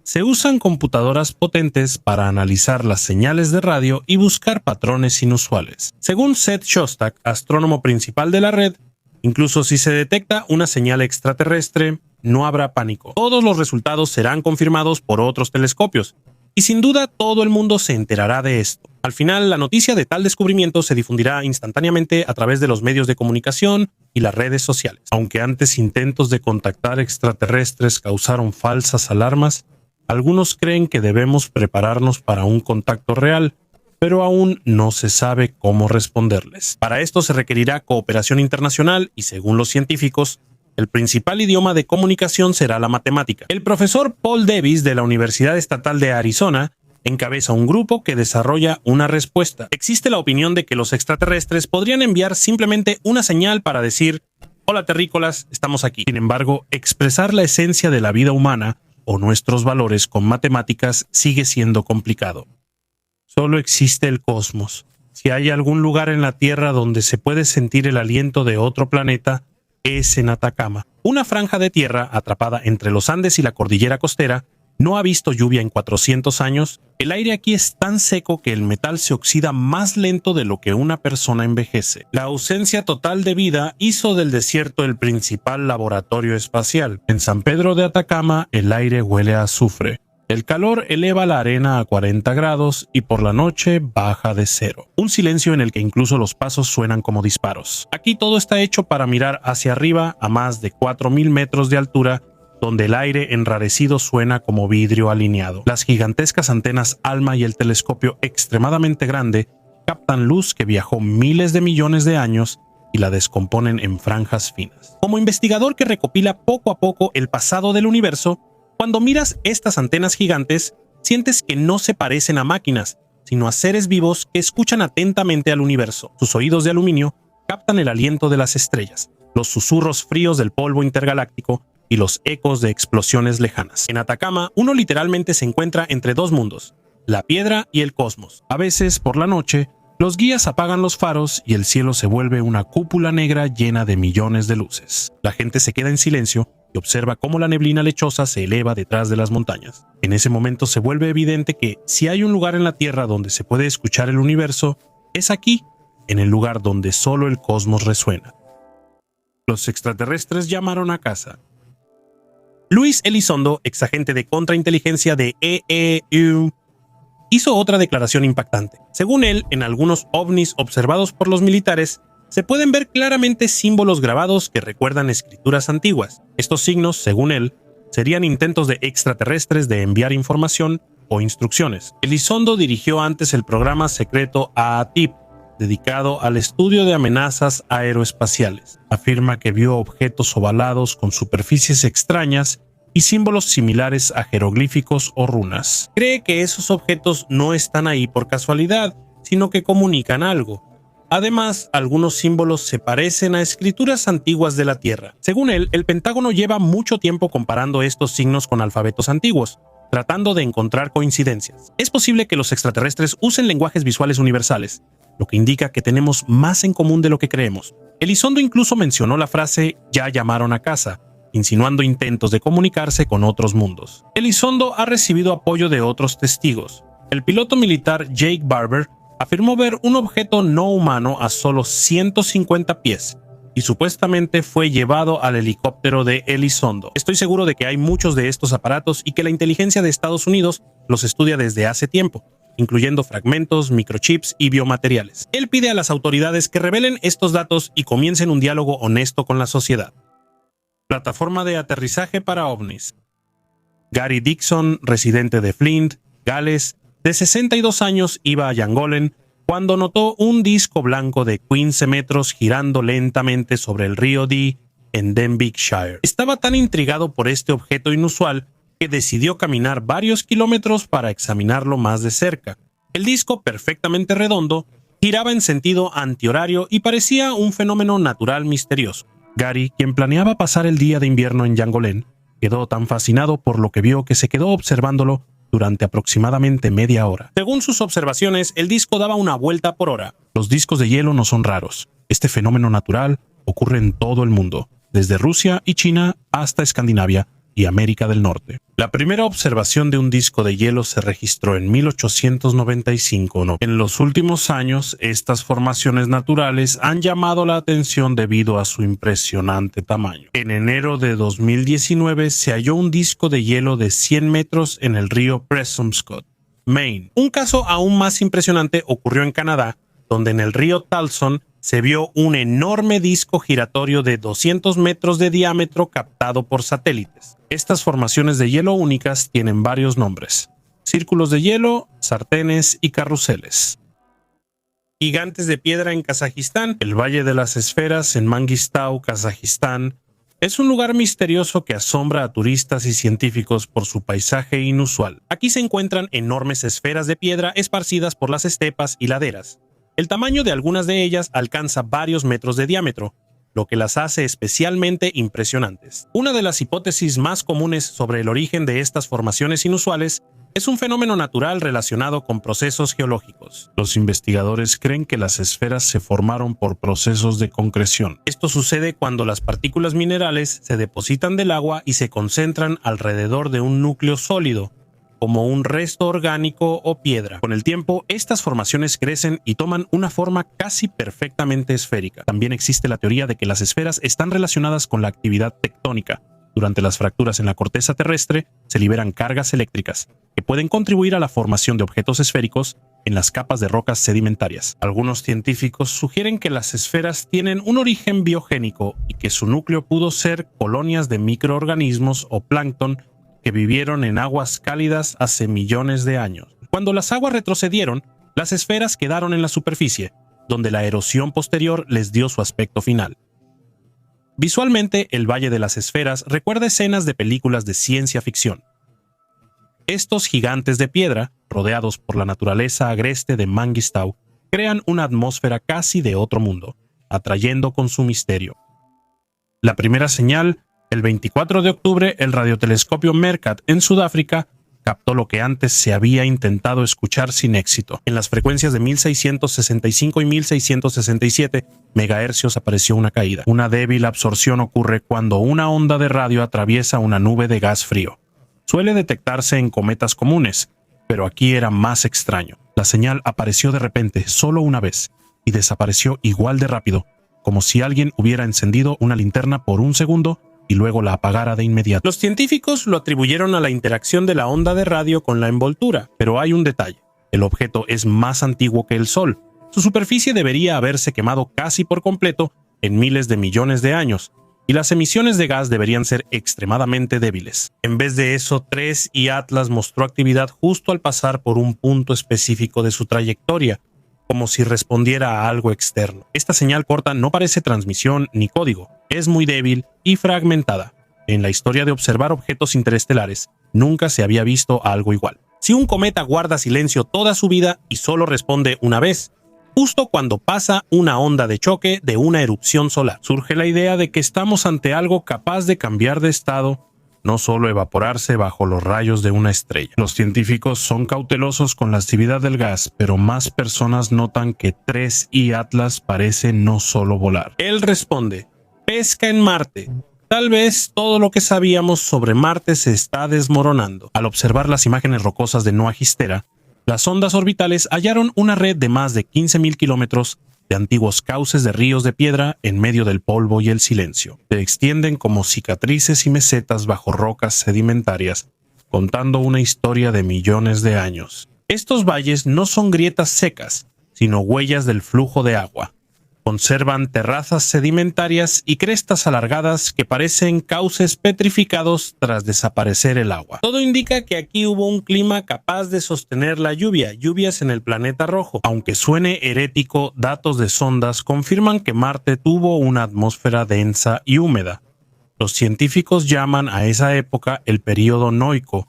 Se usan computadoras potentes para analizar las señales de radio y buscar patrones inusuales. Según Seth Shostak, astrónomo principal de la red, incluso si se detecta una señal extraterrestre, no habrá pánico. Todos los resultados serán confirmados por otros telescopios, y sin duda todo el mundo se enterará de esto. Al final, la noticia de tal descubrimiento se difundirá instantáneamente a través de los medios de comunicación y las redes sociales. Aunque antes intentos de contactar extraterrestres causaron falsas alarmas, algunos creen que debemos prepararnos para un contacto real, pero aún no se sabe cómo responderles. Para esto se requerirá cooperación internacional y, según los científicos, el principal idioma de comunicación será la matemática. El profesor Paul Davis de la Universidad Estatal de Arizona encabeza un grupo que desarrolla una respuesta. Existe la opinión de que los extraterrestres podrían enviar simplemente una señal para decir: hola terrícolas, estamos aquí. Sin embargo, expresar la esencia de la vida humana o nuestros valores con matemáticas sigue siendo complicado. Solo existe el cosmos. Si hay algún lugar en la Tierra donde se puede sentir el aliento de otro planeta, es en Atacama. Una franja de tierra atrapada entre los Andes y la cordillera costera no ha visto lluvia en 400 años. El aire aquí es tan seco que el metal se oxida más lento de lo que una persona envejece. La ausencia total de vida hizo del desierto el principal laboratorio espacial. En San Pedro de Atacama el aire huele a azufre. El calor eleva la arena a 40 grados y por la noche baja de 0. Un silencio en el que incluso los pasos suenan como disparos. Aquí todo está hecho para mirar hacia arriba a más de 4.000 metros de altura, donde el aire enrarecido suena como vidrio alineado. Las gigantescas antenas ALMA y el telescopio extremadamente grande captan luz que viajó miles de millones de años y la descomponen en franjas finas. Como investigador que recopila poco a poco el pasado del universo, cuando miras estas antenas gigantes, sientes que no se parecen a máquinas, sino a seres vivos que escuchan atentamente al universo. Sus oídos de aluminio captan el aliento de las estrellas, los susurros fríos del polvo intergaláctico y los ecos de explosiones lejanas. En Atacama, uno literalmente se encuentra entre dos mundos, la piedra y el cosmos. A veces, por la noche, los guías apagan los faros y el cielo se vuelve una cúpula negra llena de millones de luces. La gente se queda en silencio y observa cómo la neblina lechosa se eleva detrás de las montañas. En ese momento se vuelve evidente que si hay un lugar en la Tierra donde se puede escuchar el universo, Es aquí, en el lugar donde solo el cosmos resuena. Los extraterrestres llamaron a casa. Luis Elizondo, exagente de contrainteligencia de EEU, hizo otra declaración impactante. Según él, en algunos ovnis observados por los militares, se pueden ver claramente símbolos grabados que recuerdan escrituras antiguas. Estos signos, según él, serían intentos de extraterrestres de enviar información o instrucciones. Elizondo dirigió antes el programa secreto AATIP, dedicado al estudio de amenazas aeroespaciales. Afirma que vio objetos ovalados con superficies extrañas y símbolos similares a jeroglíficos o runas. Cree que esos objetos no están ahí por casualidad, sino que comunican algo. Además, algunos símbolos se parecen a escrituras antiguas de la Tierra. Según él, el Pentágono lleva mucho tiempo comparando estos signos con alfabetos antiguos, tratando de encontrar coincidencias. Es posible que los extraterrestres usen lenguajes visuales universales, lo que indica que tenemos más en común de lo que creemos. Elizondo incluso mencionó la frase «ya llamaron a casa», insinuando intentos de comunicarse con otros mundos. Elizondo ha recibido apoyo de otros testigos. El piloto militar Jake Barber afirmó ver un objeto no humano a solo 150 pies y supuestamente fue llevado al helicóptero de Elizondo. Estoy seguro de que hay muchos de estos aparatos y que la inteligencia de Estados Unidos los estudia desde hace tiempo, incluyendo fragmentos, microchips y biomateriales. Él pide a las autoridades que revelen estos datos y comiencen un diálogo honesto con la sociedad. Plataforma de aterrizaje para ovnis. Gary Dixon, residente de Flint, Gales, de 62 años, iba a Llangollen cuando notó un disco blanco de 15 metros girando lentamente sobre el río Dee en Denbighshire. Estaba tan intrigado por este objeto inusual que decidió caminar varios kilómetros para examinarlo más de cerca. El disco, perfectamente redondo, giraba en sentido antihorario y parecía un fenómeno natural misterioso. Gary, quien planeaba pasar el día de invierno en Llangollen, quedó tan fascinado por lo que vio que se quedó observándolo durante aproximadamente media hora. Según sus observaciones, el disco daba una vuelta por hora. Los discos de hielo no son raros. Este fenómeno natural ocurre en todo el mundo, desde Rusia y China hasta Escandinavia y América del Norte. La primera observación de un disco de hielo se registró en 1895. En los últimos años, estas formaciones naturales han llamado la atención debido a su impresionante tamaño. En enero de 2019 se halló un disco de hielo de 100 metros en el río Presumpscot, Maine. Un caso aún más impresionante ocurrió en Canadá, donde en el río Talson se vio un enorme disco giratorio de 200 metros de diámetro captado por satélites. Estas formaciones de hielo únicas tienen varios nombres: círculos de hielo, sartenes y carruseles. Gigantes de piedra en Kazajistán. El Valle de las Esferas en Mangistau, Kazajistán, es un lugar misterioso que asombra a turistas y científicos por su paisaje inusual. Aquí se encuentran enormes esferas de piedra esparcidas por las estepas y laderas. El tamaño de algunas de ellas alcanza varios metros de diámetro, lo que las hace especialmente impresionantes. Una de las hipótesis más comunes sobre el origen de estas formaciones inusuales es un fenómeno natural relacionado con procesos geológicos. Los investigadores creen que las esferas se formaron por procesos de concreción. Esto sucede cuando las partículas minerales se depositan del agua y se concentran alrededor de un núcleo sólido, como un resto orgánico o piedra. Con el tiempo, estas formaciones crecen y toman una forma casi perfectamente esférica. También existe la teoría de que las esferas están relacionadas con la actividad tectónica. Durante las fracturas en la corteza terrestre, se liberan cargas eléctricas, que pueden contribuir a la formación de objetos esféricos en las capas de rocas sedimentarias. Algunos científicos sugieren que las esferas tienen un origen biogénico y que su núcleo pudo ser colonias de microorganismos o plancton que vivieron en aguas cálidas hace millones de años. Cuando las aguas retrocedieron, las esferas quedaron en la superficie, donde la erosión posterior les dio su aspecto final. Visualmente, el Valle de las Esferas recuerda escenas de películas de ciencia ficción. Estos gigantes de piedra, rodeados por la naturaleza agreste de Mangistau, crean una atmósfera casi de otro mundo, atrayendo con su misterio. La primera señal. El 24 de octubre, el radiotelescopio Mercat en Sudáfrica captó lo que antes se había intentado escuchar sin éxito. En las frecuencias de 1665 y 1667 megahercios apareció una caída. Una débil absorción ocurre cuando una onda de radio atraviesa una nube de gas frío. Suele detectarse en cometas comunes, pero aquí era más extraño. La señal apareció de repente, solo una vez, y desapareció igual de rápido, como si alguien hubiera encendido una linterna por un segundo y luego la apagara de inmediato. Los científicos lo atribuyeron a la interacción de la onda de radio con la envoltura, pero hay un detalle. El objeto es más antiguo que el Sol. Su superficie debería haberse quemado casi por completo en miles de millones de años, y las emisiones de gas deberían ser extremadamente débiles. En vez de eso, 3I Atlas mostró actividad justo al pasar por un punto específico de su trayectoria, como si respondiera a algo externo. Esta señal corta no parece transmisión ni código, es muy débil y fragmentada. En la historia de observar objetos interestelares, nunca se había visto algo igual. Si un cometa guarda silencio toda su vida y solo responde una vez, justo cuando pasa una onda de choque de una erupción solar, surge la idea de que estamos ante algo capaz de cambiar de estado, no solo evaporarse bajo los rayos de una estrella. Los científicos son cautelosos con la actividad del gas, pero más personas notan que 3I Atlas parece no solo volar. Él responde: pesca en Marte. Tal vez todo lo que sabíamos sobre Marte se está desmoronando. Al observar las imágenes rocosas de Noah Gistera, las sondas orbitales hallaron una red de más de 15.000 kilómetros de antiguos cauces de ríos de piedra en medio del polvo y el silencio. Se extienden como cicatrices y mesetas bajo rocas sedimentarias, contando una historia de millones de años. Estos valles no son grietas secas, sino huellas del flujo de agua. Conservan terrazas sedimentarias y crestas alargadas que parecen cauces petrificados tras desaparecer el agua. Todo indica que aquí hubo un clima capaz de sostener la lluvia, lluvias en el planeta rojo. Aunque suene herético, datos de sondas confirman que Marte tuvo una atmósfera densa y húmeda. Los científicos llaman a esa época el período Noico,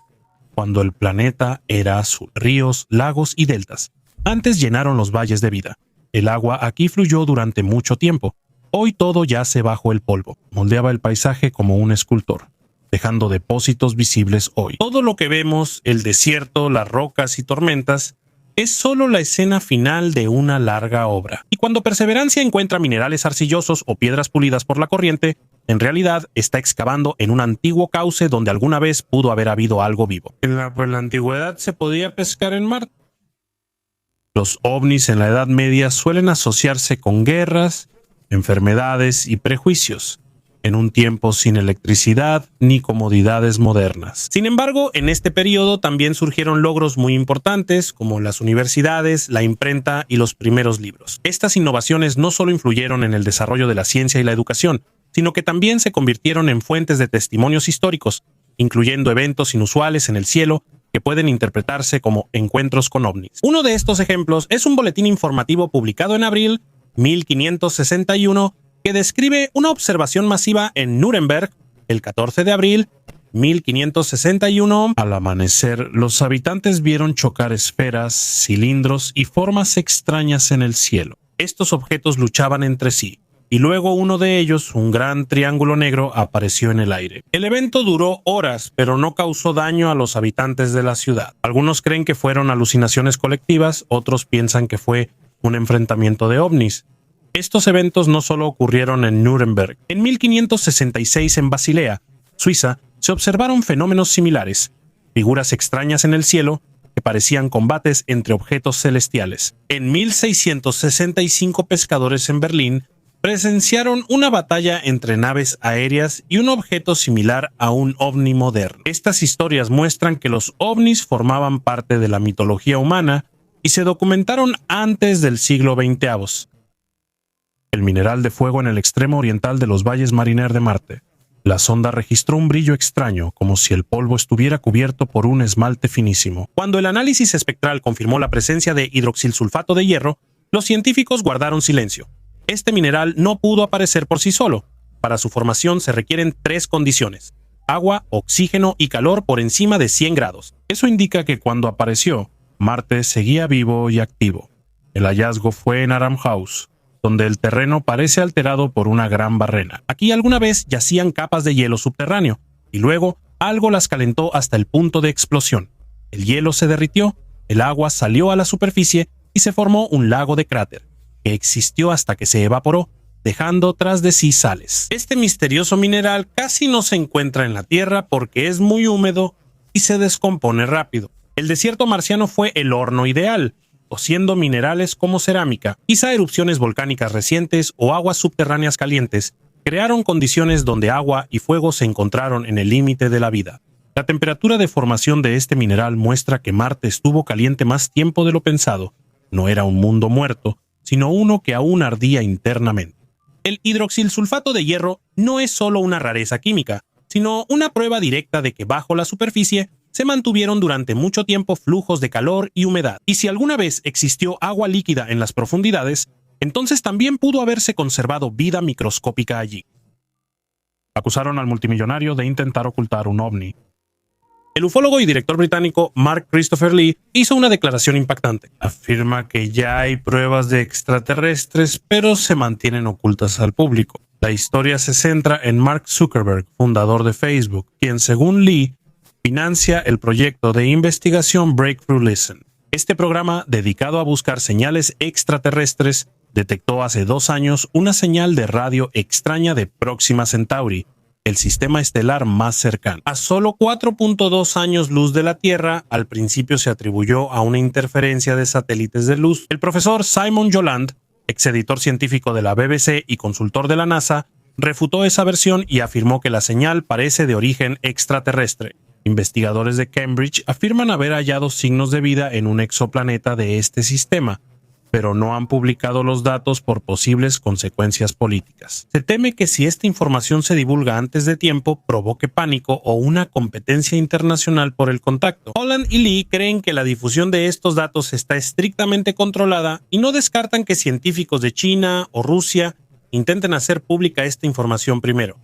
cuando el planeta era azul. Ríos, lagos y deltas antes llenaron los valles de vida. El agua aquí fluyó durante mucho tiempo. Hoy todo yace bajo el polvo. Moldeaba el paisaje como un escultor, dejando depósitos visibles hoy. Todo lo que vemos, el desierto, las rocas y tormentas, es solo la escena final de una larga obra. Y cuando Perseverancia encuentra minerales arcillosos o piedras pulidas por la corriente, en realidad está excavando en un antiguo cauce donde alguna vez pudo haber habido algo vivo. En la antigüedad se podía pescar en Marte. Los ovnis en la Edad Media suelen asociarse con guerras, enfermedades y prejuicios, en un tiempo sin electricidad ni comodidades modernas. Sin embargo, en este periodo también surgieron logros muy importantes, como las universidades, la imprenta y los primeros libros. Estas innovaciones no solo influyeron en el desarrollo de la ciencia y la educación, sino que también se convirtieron en fuentes de testimonios históricos, incluyendo eventos inusuales en el cielo, que pueden interpretarse como encuentros con ovnis. Uno de estos ejemplos es un boletín informativo publicado en abril 1561 que describe una observación masiva en Nuremberg el 14 de abril 1561. Al amanecer, los habitantes vieron chocar esferas, cilindros y formas extrañas en el cielo. Estos objetos luchaban entre sí, y luego uno de ellos, un gran triángulo negro, apareció en el aire. El evento duró horas, pero no causó daño a los habitantes de la ciudad. Algunos creen que fueron alucinaciones colectivas, otros piensan que fue un enfrentamiento de ovnis. Estos eventos no solo ocurrieron en Nuremberg. En 1566 en Basilea, Suiza, se observaron fenómenos similares, figuras extrañas en el cielo que parecían combates entre objetos celestiales. En 1665 pescadores en Berlín presenciaron una batalla entre naves aéreas y un objeto similar a un ovni moderno. Estas historias muestran que los ovnis formaban parte de la mitología humana y se documentaron antes del siglo XX. El mineral de fuego en el extremo oriental de los valles Mariner de Marte. La sonda registró un brillo extraño, como si el polvo estuviera cubierto por un esmalte finísimo. Cuando el análisis espectral confirmó la presencia de hidroxilsulfato de hierro, los científicos guardaron silencio. Este mineral no pudo aparecer por sí solo. Para su formación se requieren 3 condiciones: agua, oxígeno y calor por encima de 100 grados. Eso indica que cuando apareció, Marte seguía vivo y activo. El hallazgo fue en Aram House, donde el terreno parece alterado por una gran barrena. Aquí alguna vez yacían capas de hielo subterráneo, y luego algo las calentó hasta el punto de explosión. El hielo se derritió, el agua salió a la superficie y se formó un lago de cráter, que existió hasta que se evaporó, dejando tras de sí sales. Este misterioso mineral casi no se encuentra en la Tierra porque es muy húmedo y se descompone rápido. El desierto marciano fue el horno ideal. cociendo minerales como cerámica. Quizá erupciones volcánicas recientes o aguas subterráneas calientes crearon condiciones donde agua y fuego se encontraron en el límite de la vida. La temperatura de formación de este mineral muestra que Marte estuvo caliente más tiempo de lo pensado. No era un mundo muerto, sino uno que aún ardía internamente. El hidroxilsulfato de hierro no es solo una rareza química, sino una prueba directa de que bajo la superficie se mantuvieron durante mucho tiempo flujos de calor y humedad. Y si alguna vez existió agua líquida en las profundidades, entonces también pudo haberse conservado vida microscópica allí. Acusaron al multimillonario de intentar ocultar un ovni. El ufólogo y director británico Mark Christopher Lee hizo una declaración impactante. Afirma que ya hay pruebas de extraterrestres, pero se mantienen ocultas al público. La historia se centra en Mark Zuckerberg, fundador de Facebook, quien, según Lee, financia el proyecto de investigación Breakthrough Listen. Este programa, dedicado a buscar señales extraterrestres, detectó hace 2 años una señal de radio extraña de Próxima Centauri, el sistema estelar más cercano. A solo 4.2 años luz de la Tierra, al principio se atribuyó a una interferencia de satélites de luz. El profesor Simon Yolland, exeditor científico de la BBC y consultor de la NASA, refutó esa versión y afirmó que la señal parece de origen extraterrestre. Investigadores de Cambridge afirman haber hallado signos de vida en un exoplaneta de este sistema, pero no han publicado los datos por posibles consecuencias políticas. Se teme que si esta información se divulga antes de tiempo, provoque pánico o una competencia internacional por el contacto. Holland y Lee creen que la difusión de estos datos está estrictamente controlada y no descartan que científicos de China o Rusia intenten hacer pública esta información primero.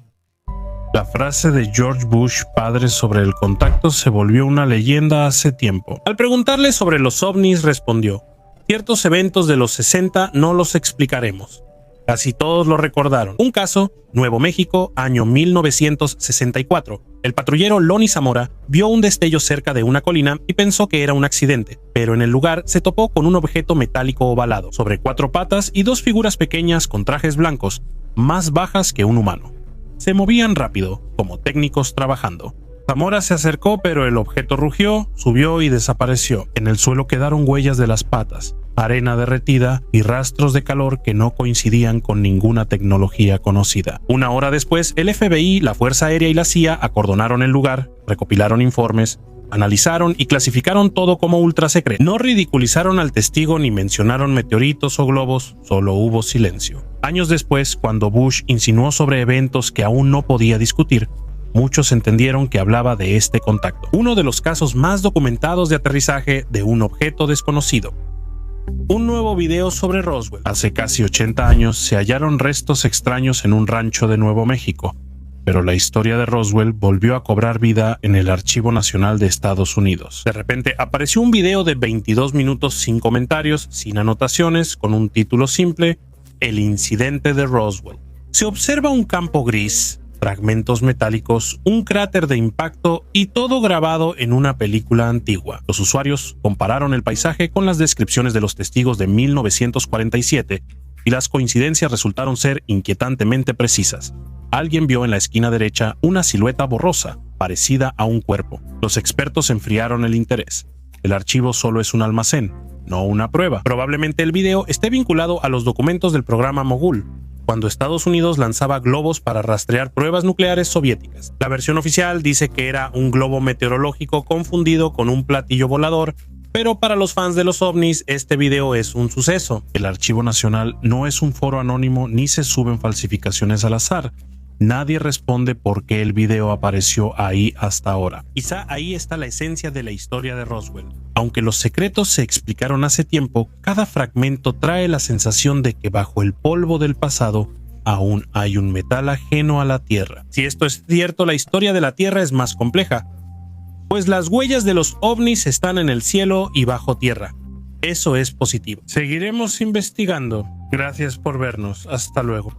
La frase de George Bush padre sobre el contacto se volvió una leyenda hace tiempo. Al preguntarle sobre los ovnis, respondió: ciertos eventos de los 60 no los explicaremos. Casi todos lo recordaron. Un caso, Nuevo México, año 1964. El patrullero Lonnie Zamora vio un destello cerca de una colina y pensó que era un accidente, pero en el lugar se topó con un objeto metálico ovalado, sobre 4 patas y 2 figuras pequeñas con trajes blancos, más bajas que un humano. Se movían rápido, como técnicos trabajando. Zamora se acercó, pero el objeto rugió, subió y desapareció. En el suelo quedaron huellas de las patas, arena derretida y rastros de calor que no coincidían con ninguna tecnología conocida. 1 hora después, el FBI, la Fuerza Aérea y la CIA acordonaron el lugar, recopilaron informes, analizaron y clasificaron todo como ultrasecreto. No ridiculizaron al testigo ni mencionaron meteoritos o globos, solo hubo silencio. Años después, cuando Bush insinuó sobre eventos que aún no podía discutir, muchos entendieron que hablaba de este contacto, uno de los casos más documentados de aterrizaje de un objeto desconocido. Un nuevo video sobre Roswell. Hace casi 80 años se hallaron restos extraños en un rancho de Nuevo México, pero la historia de Roswell volvió a cobrar vida en el Archivo Nacional de Estados Unidos. De repente apareció un video de 22 minutos sin comentarios, sin anotaciones, con un título simple: El incidente de Roswell. Se observa un campo gris, fragmentos metálicos, un cráter de impacto y todo grabado en una película antigua. Los usuarios compararon el paisaje con las descripciones de los testigos de 1947 y las coincidencias resultaron ser inquietantemente precisas. Alguien vio en la esquina derecha una silueta borrosa, parecida a un cuerpo. Los expertos enfriaron el interés. El archivo solo es un almacén, no una prueba. Probablemente el video esté vinculado a los documentos del programa Mogul, cuando Estados Unidos lanzaba globos para rastrear pruebas nucleares soviéticas. La versión oficial dice que era un globo meteorológico confundido con un platillo volador, pero para los fans de los ovnis este video es un suceso. El Archivo Nacional no es un foro anónimo ni se suben falsificaciones al azar. Nadie responde por qué el video apareció ahí hasta ahora. Quizá ahí está la esencia de la historia de Roswell. Aunque los secretos se explicaron hace tiempo, cada fragmento trae la sensación de que bajo el polvo del pasado aún hay un metal ajeno a la Tierra. Si esto es cierto, la historia de la Tierra es más compleja, pues las huellas de los ovnis están en el cielo y bajo tierra. Eso es positivo. Seguiremos investigando. Gracias por vernos. Hasta luego.